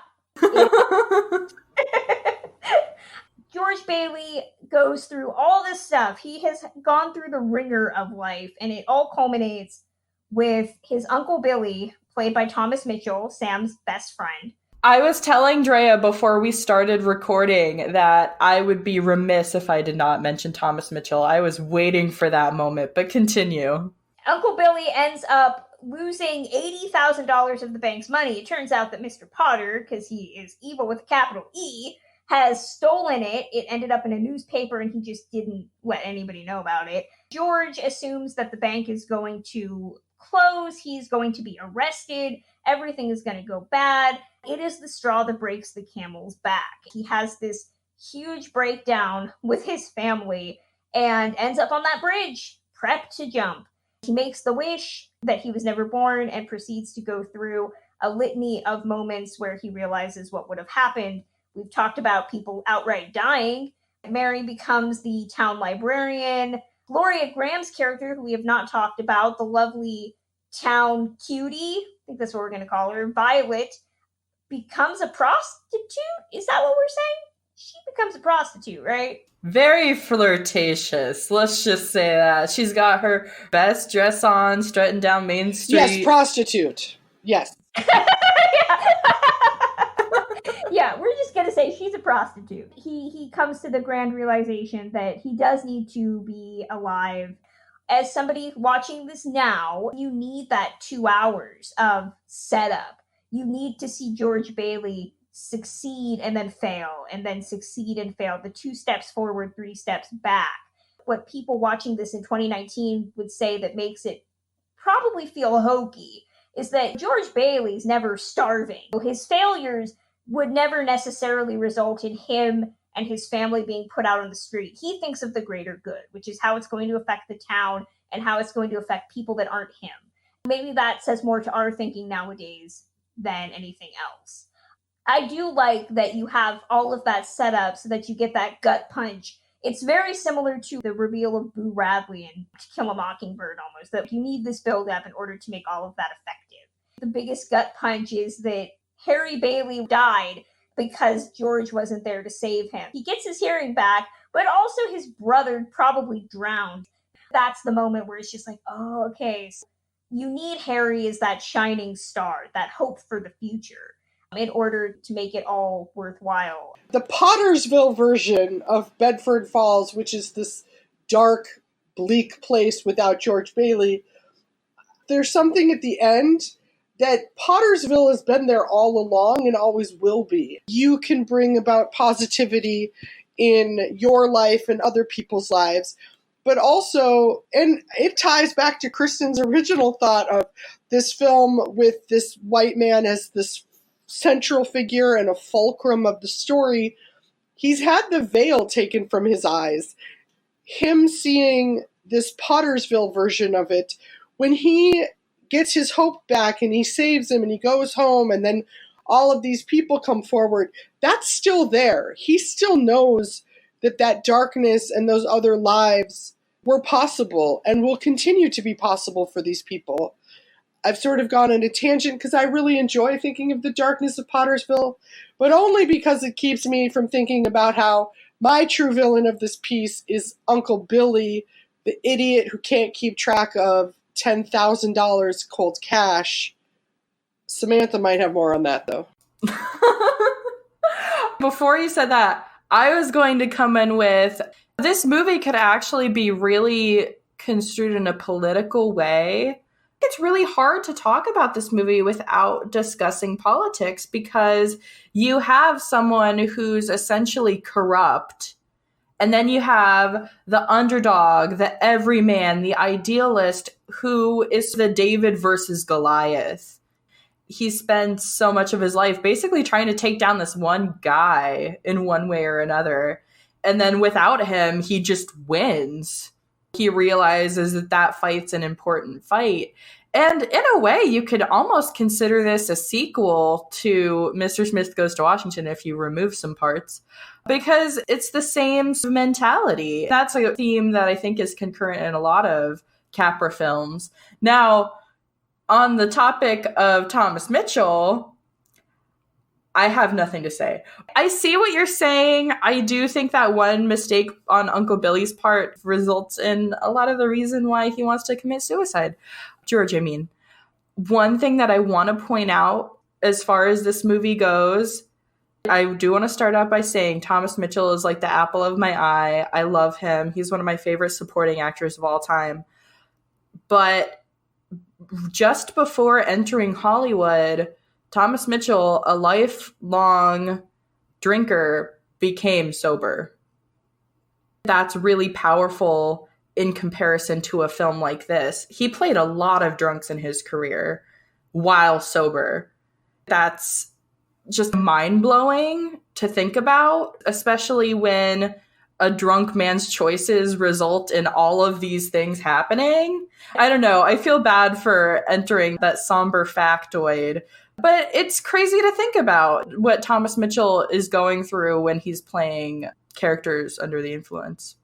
George Bailey goes through all this stuff. He has gone through the ringer of life, and it all culminates with his Uncle Billy, played by Thomas Mitchell, Sam's best friend. I was telling Drea before we started recording that I would be remiss if I did not mention Thomas Mitchell. I was waiting for that moment, but continue. Uncle Billy ends up losing $80,000 of the bank's money. It turns out that Mr. Potter, because he is evil with a capital E, has stolen it. It ended up in a newspaper, and he just didn't let anybody know about it. George assumes that the bank is going to close. He's going to be arrested. Everything is going to go bad. It is the straw that breaks the camel's back. He has this huge breakdown with his family and ends up on that bridge, prepped to jump. He makes the wish that he was never born and proceeds to go through a litany of moments where he realizes what would have happened. We've talked about people outright dying. Mary becomes the town librarian. Gloria Graham's character, who we have not talked about, the lovely town cutie, I think that's what we're going to call her, Violet, becomes a prostitute? Is that what we're saying? She becomes a prostitute, right? Very flirtatious. Let's just say that. She's got her best dress on, strutting down Main Street. Yes, prostitute. Yes. Yeah, we're just gonna say she's a prostitute. He comes to the grand realization that he does need to be alive. As somebody watching this now, you need that 2 hours of setup. You need to see George Bailey succeed and then fail, and then succeed and fail. The 2 steps forward, 3 steps back. What people watching this in 2019 would say that makes it probably feel hokey is that George Bailey's never starving. His failures would never necessarily result in him and his family being put out on the street. He thinks of the greater good, which is how it's going to affect the town and how it's going to affect people that aren't him. Maybe that says more to our thinking nowadays than anything else. I do like that you have all of that set up so that you get that gut punch. It's very similar to the reveal of Boo Radley in To Kill a Mockingbird almost, that you need this build up in order to make all of that effective. The biggest gut punch is that Harry Bailey died because George wasn't there to save him. He gets his hearing back, but also his brother probably drowned. That's the moment where it's just like, oh, okay. So you need Harry as that shining star, that hope for the future, in order to make it all worthwhile. The Pottersville version of Bedford Falls, which is this dark, bleak place without George Bailey, there's something at the end that Pottersville has been there all along and always will be. You can bring about positivity in your life and other people's lives, but also, and it ties back to Kristen's original thought of this film with this white man as this central figure and a fulcrum of the story. He's had the veil taken from his eyes. Him seeing this Pottersville version of it, when he gets his hope back and he saves him and he goes home and then all of these people come forward, that's still there. He still knows that that darkness and those other lives were possible and will continue to be possible for these people. I've sort of gone on a tangent because I really enjoy thinking of the darkness of Pottersville, but only because it keeps me from thinking about how my true villain of this piece is Uncle Billy, the idiot who can't keep track of $10,000 cold cash. Samantha might have more on that, though. Before you said that, I was going to come in with, this movie could actually be really construed in a political way. It's really hard to talk about this movie without discussing politics because you have someone who's essentially corrupt. And then you have the underdog, the everyman, the idealist, who is the David versus Goliath. He spends so much of his life basically trying to take down this one guy in one way or another. And then without him, he just wins. He realizes that that fight's an important fight. And in a way, you could almost consider this a sequel to Mr. Smith Goes to Washington if you remove some parts, because it's the same mentality. That's a theme that I think is concurrent in a lot of Capra films. Now, on the topic of Thomas Mitchell, I have nothing to say. I see what you're saying. I do think that one mistake on Uncle Billy's part results in a lot of the reason why he wants to commit suicide. George, I mean. One thing that I want to point out as far as this movie goes, I do want to start out by saying Thomas Mitchell is like the apple of my eye. I love him. He's one of my favorite supporting actors of all time. But just before entering Hollywood, Thomas Mitchell, a lifelong drinker, became sober. That's really powerful in comparison to a film like this. He played a lot of drunks in his career while sober. That's just mind-blowing to think about, especially when a drunk man's choices result in all of these things happening. I don't know. I feel bad for entering that somber factoid, but it's crazy to think about what Thomas Mitchell is going through when he's playing characters under the influence.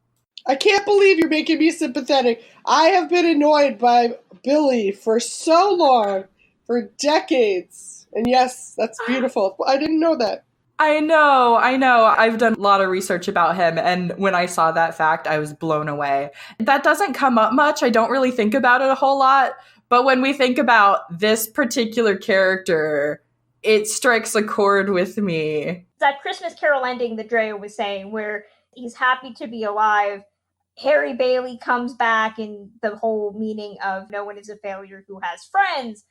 I can't believe you're making me sympathetic. I have been annoyed by Billy for so long, for decades. And yes, that's beautiful. I didn't know that. I know. I've done a lot of research about him, and when I saw that fact, I was blown away. That doesn't come up much. I don't really think about it a whole lot. But when we think about this particular character, it strikes a chord with me. That Christmas Carol ending that Drea was saying, where he's happy to be alive. Harry Bailey comes back, and the whole meaning of no one is a failure who has friends.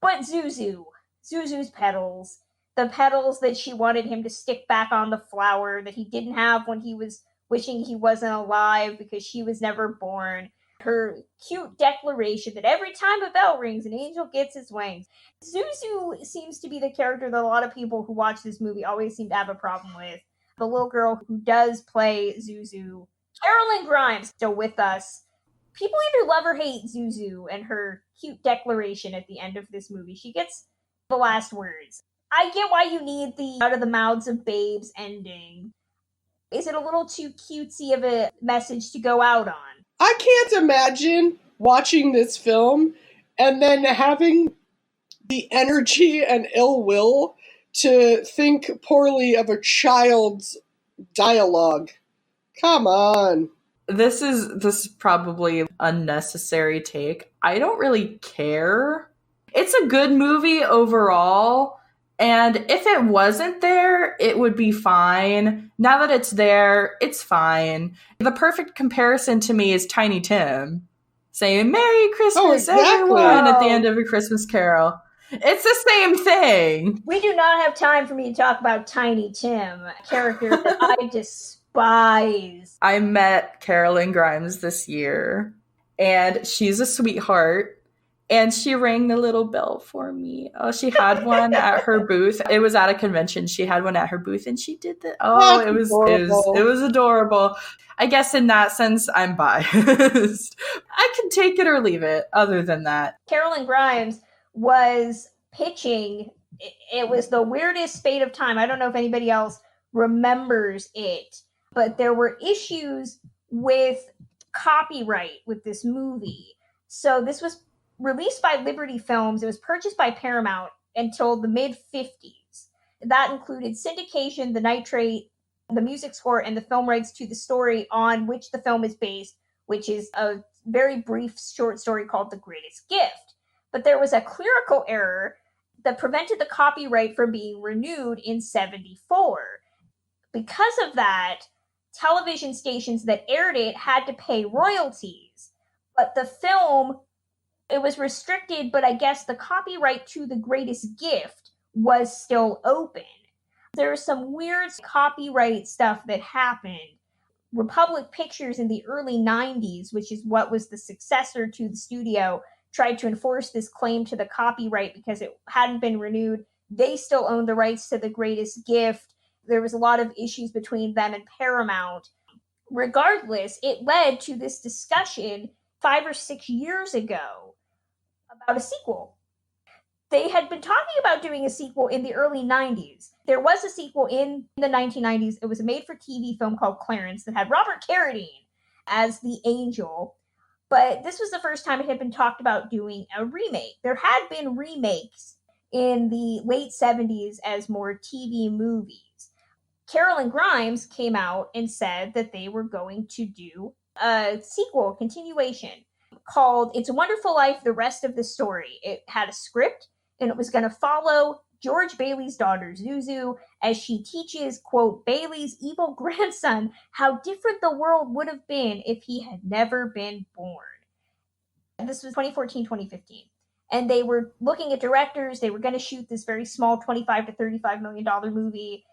But Zuzu's petals, the petals that she wanted him to stick back on the flower that he didn't have when he was wishing he wasn't alive because she was never born. Her cute declaration that every time a bell rings, an angel gets its wings. Zuzu seems to be the character that a lot of people who watch this movie always seem to have a problem with. The little girl who does play Zuzu, Carolyn Grimes, still with us. People either love or hate Zuzu and her cute declaration at the end of this movie. She gets the last words. I get why you need the out of the mouths of babes ending. Is it a little too cutesy of a message to go out on? I can't imagine watching this film and then having the energy and ill will to think poorly of a child's dialogue. Come on. This is probably unnecessary take. I don't really care. It's a good movie overall, and if it wasn't there, it would be fine. Now that it's there, it's fine. The perfect comparison to me is Tiny Tim saying "Merry Christmas, everyone" at the end of A Christmas Carol. It's the same thing. We do not have time for me to talk about Tiny Tim, a character that I despise. I met Carolyn Grimes this year, and she's a sweetheart. And she rang the little bell for me. Oh, she had one at her booth. It was at a convention. She had one at her booth, and she did the. Oh, it was adorable. I guess in that sense, I'm biased. I can take it or leave it. Other than that, Carolyn Grimes was pitching. It was the weirdest spate of time. I don't know if anybody else remembers it, but there were issues with copyright with this movie. So this was released by Liberty Films. It was purchased by Paramount until the mid-50s. That included syndication, the nitrate, the music score, and the film rights to the story on which the film is based, which is a very brief short story called The Greatest Gift. But there was a clerical error that prevented the copyright from being renewed in 1974. Because of that, television stations that aired it had to pay royalties. But the film, it was restricted, but I guess the copyright to The Greatest Gift was still open. There's some weird copyright stuff that happened. Republic Pictures in the early 90s, which is what was the successor to the studio, tried to enforce this claim to the copyright because it hadn't been renewed. They still owned the rights to The Greatest Gift. There was a lot of issues between them and Paramount. Regardless, it led to this discussion 5 or 6 years ago about a sequel. They had been talking about doing a sequel in the early 90s. There was a sequel in the 1990s. It was a made-for-TV film called Clarence that had Robert Carradine as the angel. But this was the first time it had been talked about doing a remake. There had been remakes in the late 70s as more TV movies. Carolyn Grimes came out and said that they were going to do a sequel, continuation, called It's a Wonderful Life, The Rest of the Story. It had a script, and it was going to follow George Bailey's daughter, Zuzu, as she teaches, quote, Bailey's evil grandson how different the world would have been if he had never been born. This was 2014, 2015. And they were looking at directors. They were going to shoot this very small $25 to $35 million movie.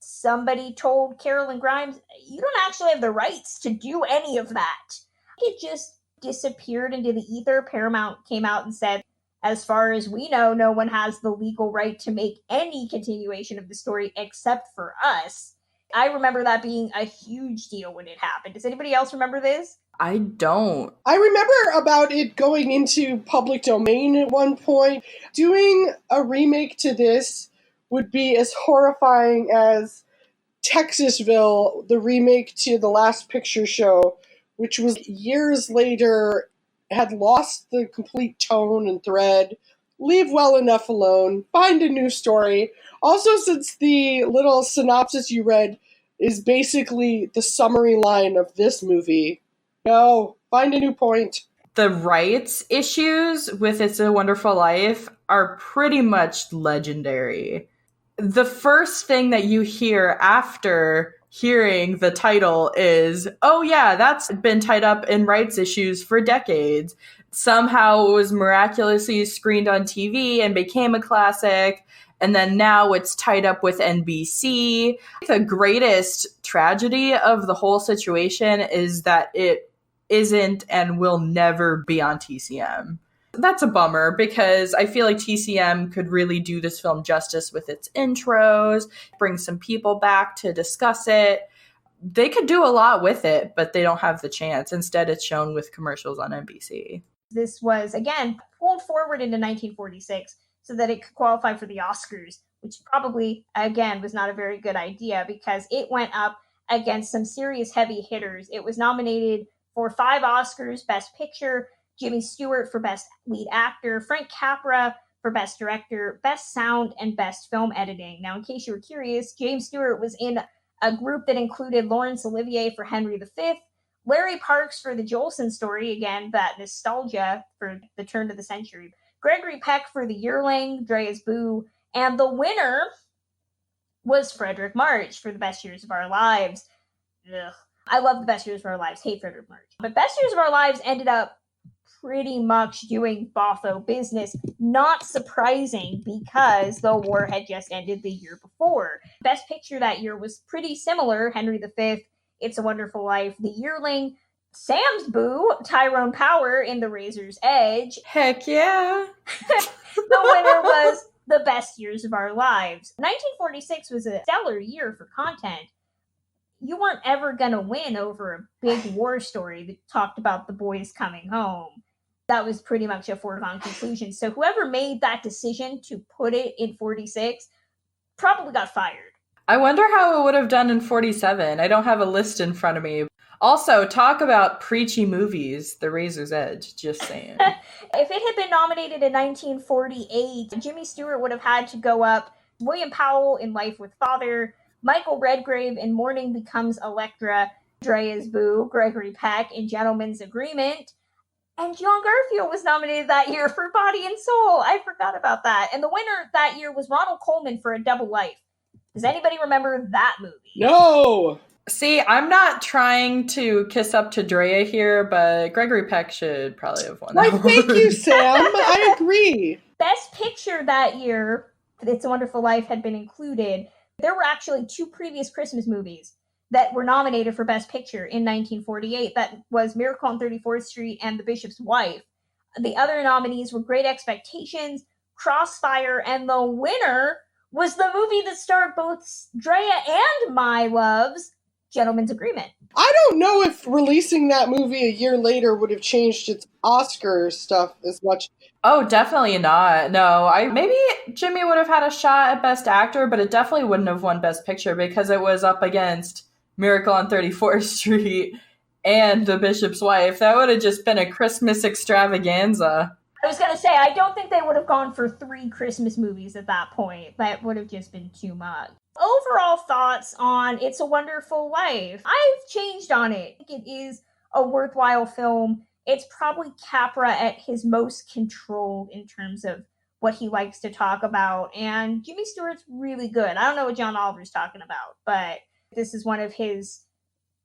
Somebody told Carolyn Grimes, you don't actually have the rights to do any of that. It just disappeared into the ether. Paramount came out and said, as far as we know, no one has the legal right to make any continuation of the story except for us. I remember that being a huge deal when it happened. Does anybody else remember this? I don't. I remember about it going into public domain at one point. Doing a remake to this would be as horrifying as Texasville, the remake to The Last Picture Show, which was years later, had lost the complete tone and thread. Leave well enough alone. Find a new story. Also, since the little synopsis you read is basically the summary line of this movie, no, find a new point. The rights issues with It's a Wonderful Life are pretty much legendary. The first thing that you hear after hearing the title is, oh yeah, that's been tied up in rights issues for decades. Somehow it was miraculously screened on TV and became a classic. And then now it's tied up with NBC. The greatest tragedy of the whole situation is that it isn't and will never be on TCM. That's a bummer because I feel like TCM could really do this film justice with its intros, bring some people back to discuss it. They could do a lot with it, but they don't have the chance. Instead, it's shown with commercials on NBC. This was, again, pulled forward into 1946 so that it could qualify for the Oscars, which probably, again, was not a very good idea because it went up against some serious heavy hitters. It was nominated for 5 Oscars, Best Picture, Jimmy Stewart for Best Lead Actor, Frank Capra for Best Director, Best Sound, and Best Film Editing. Now, in case you were curious, James Stewart was in a group that included Laurence Olivier for Henry V, Larry Parks for The Jolson Story, again, that nostalgia for the turn of the century, Gregory Peck for The Yearling, Drea's Boo, and the winner was Frederick March for The Best Years of Our Lives. Ugh. I love The Best Years of Our Lives, hate Frederick March. But Best Years of Our Lives ended up pretty much doing botho business. Not surprising because the war had just ended the year before. Best Picture that year was pretty similar. Henry V, It's a Wonderful Life, The Yearling, Sam's Boo, Tyrone Power in The Razor's Edge. Heck yeah. The winner was The Best Years of Our Lives. 1946 was a stellar year for content. You weren't ever going to win over a big war story that talked about the boys coming home. That was pretty much a foregone conclusion. So whoever made that decision to put it in 46 probably got fired. I wonder how it would have done in 47. I don't have a list in front of me. Also, talk about preachy movies, The Razor's Edge, just saying. If it had been nominated in 1948, Jimmy Stewart would have had to go up William Powell in Life with Father, Michael Redgrave in Morning Becomes Electra, Drea's Boo, Gregory Peck in Gentleman's Agreement, and John Garfield was nominated that year for Body and Soul. I forgot about that. And the winner that year was Ronald Colman for A Double Life. Does anybody remember that movie? No! See, I'm not trying to kiss up to Drea here, but Gregory Peck should probably have won that. Why, thank you, Sam. I agree. Best Picture that year, It's a Wonderful Life, had been included. There were actually 2 previous Christmas movies that were nominated for Best Picture in 1948. That was Miracle on 34th Street and The Bishop's Wife. The other nominees were Great Expectations, Crossfire, and the winner was the movie that starred both Drea and My Loves, Gentleman's Agreement. I don't know if releasing that movie a year later would have changed its Oscar stuff as much. Oh, definitely not. No, maybe Jimmy would have had a shot at Best Actor, but it definitely wouldn't have won Best Picture because it was up against Miracle on 34th Street and The Bishop's Wife. That would have just been a Christmas extravaganza. I was going to say, I don't think they would have gone for 3 Christmas movies at that point. That would have just been too much. Overall thoughts on It's a Wonderful Life. I've changed on it. I think it is a worthwhile film. It's probably Capra at his most controlled in terms of what he likes to talk about. And Jimmy Stewart's really good. I don't know what John Oliver's talking about, but this is one of his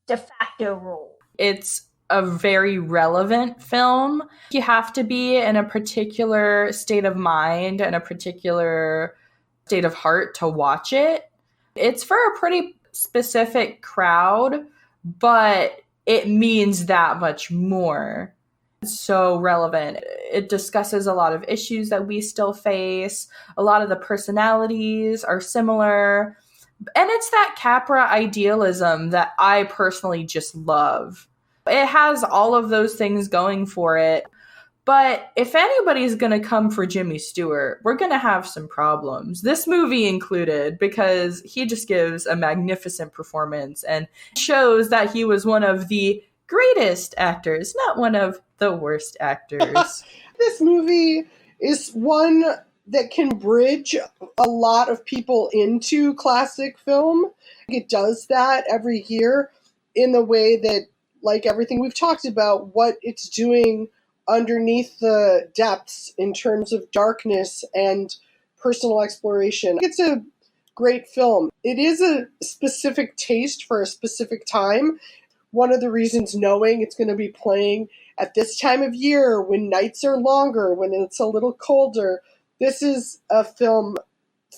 de facto roles. It's a very relevant film. You have to be in a particular state of mind and a particular state of heart to watch it. It's for a pretty specific crowd, but it means that much more. It's so relevant. It discusses a lot of issues that we still face. A lot of the personalities are similar. And it's that Capra idealism that I personally just love. It has all of those things going for it. But if anybody's going to come for Jimmy Stewart, we're going to have some problems. This movie included, because he just gives a magnificent performance and shows that he was one of the greatest actors, not one of the worst actors. This movie is one that can bridge a lot of people into classic film. It does that every year in the way that, like everything we've talked about, what it's doing underneath the depths in terms of darkness and personal exploration. It's a great film. It is a specific taste for a specific time. One of the reasons knowing it's going to be playing at this time of year when nights are longer, when it's a little colder, this is a film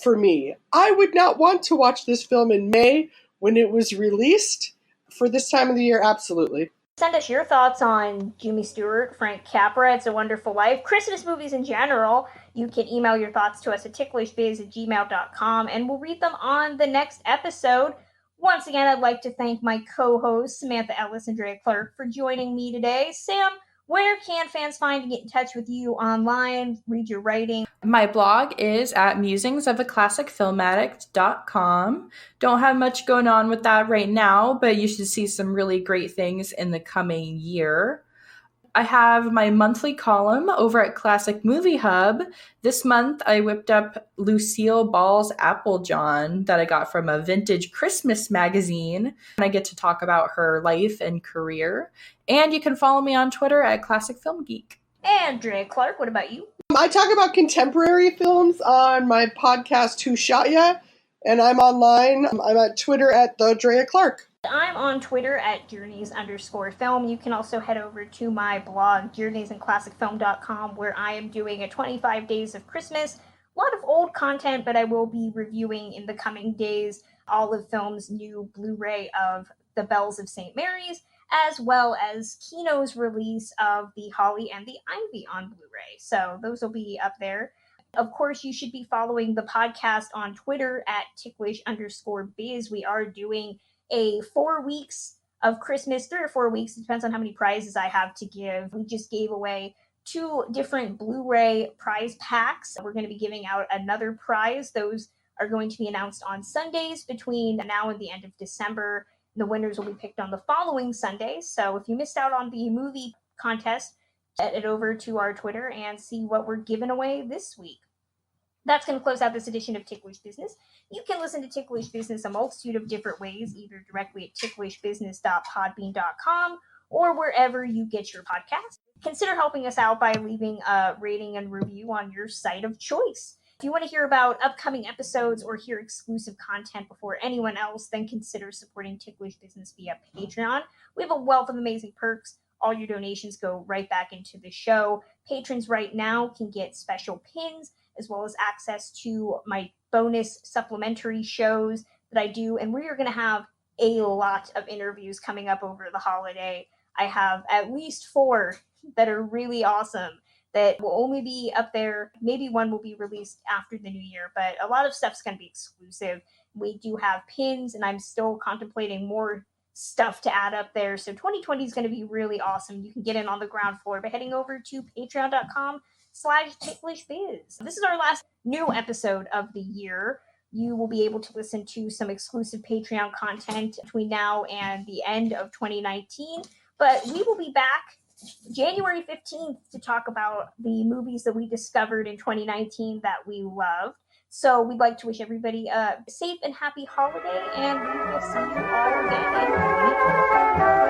for me. I would not want to watch this film in May when it was released. For this time of the year, absolutely. Send us your thoughts on Jimmy Stewart, Frank Capra, It's a Wonderful Life, Christmas movies in general. You can email your thoughts to us at ticklishbiz@gmail.com, and we'll read them on the next episode. Once again, I'd like to thank my co-hosts, Samantha Ellis and Drea Clark, for joining me today. Sam, where can fans find and get in touch with you online, read your writing? My blog is at musingsofaClassicFilmaddict.com. Don't have much going on with that right now, but you should see some really great things in the coming year. I have my monthly column over at Classic Movie Hub. This month, I whipped up Lucille Ball's Applejawn that I got from a vintage Christmas magazine. And I get to talk about her life and career. And you can follow me on Twitter at Classic Film Geek. And Drea Clark, what about you? I talk about contemporary films on my podcast, Who Shot Ya? And I'm online. I'm at Twitter at the Drea Clark. I'm on Twitter at journeys_film. You can also head over to my blog, journeysinclassicfilm.com, where I am doing a 25 days of Christmas. A lot of old content, but I will be reviewing in the coming days Olive Film's new Blu-ray of The Bells of St. Mary's, as well as Kino's release of The Holly and the Ivy on Blu-ray. So those will be up there. Of course, you should be following the podcast on Twitter at ticklish_biz. We are doing a 4 weeks of Christmas, 3 or 4 weeks. It depends on how many prizes I have to give. We just gave away 2 different Blu-ray prize packs. We're going to be giving out another prize. Those are going to be announced on Sundays between now and the end of December. The winners will be picked on the following Sunday. So if you missed out on the movie contest, head over to our Twitter and see what we're giving away this week. That's going to close out this edition of Ticklish Business. You can listen to Ticklish Business a multitude of different ways, either directly at ticklishbusiness.podbean.com or wherever you get your podcasts. Consider helping us out by leaving a rating and review on your site of choice. If you want to hear about upcoming episodes or hear exclusive content before anyone else, then consider supporting Ticklish Business via Patreon. We have a wealth of amazing perks. All your donations go right back into the show. Patrons right now can get special pins, as well as access to my bonus supplementary shows that I do. And we are going to have a lot of interviews coming up over the holiday. I have at least 4 that are really awesome that will only be up there. Maybe one will be released after the new year, but a lot of stuff's going to be exclusive. We do have pins, and I'm still contemplating more stuff to add up there. So 2020 is going to be really awesome. You can get in on the ground floor by heading over to patreon.com/ticklishbiz. This is our last new episode of the year. You will be able to listen to some exclusive Patreon content between now and the end of 2019. But we will be back January 15th to talk about the movies that we discovered in 2019 that we loved. So we'd like to wish everybody a safe and happy holiday, and we will see you all again in 2020.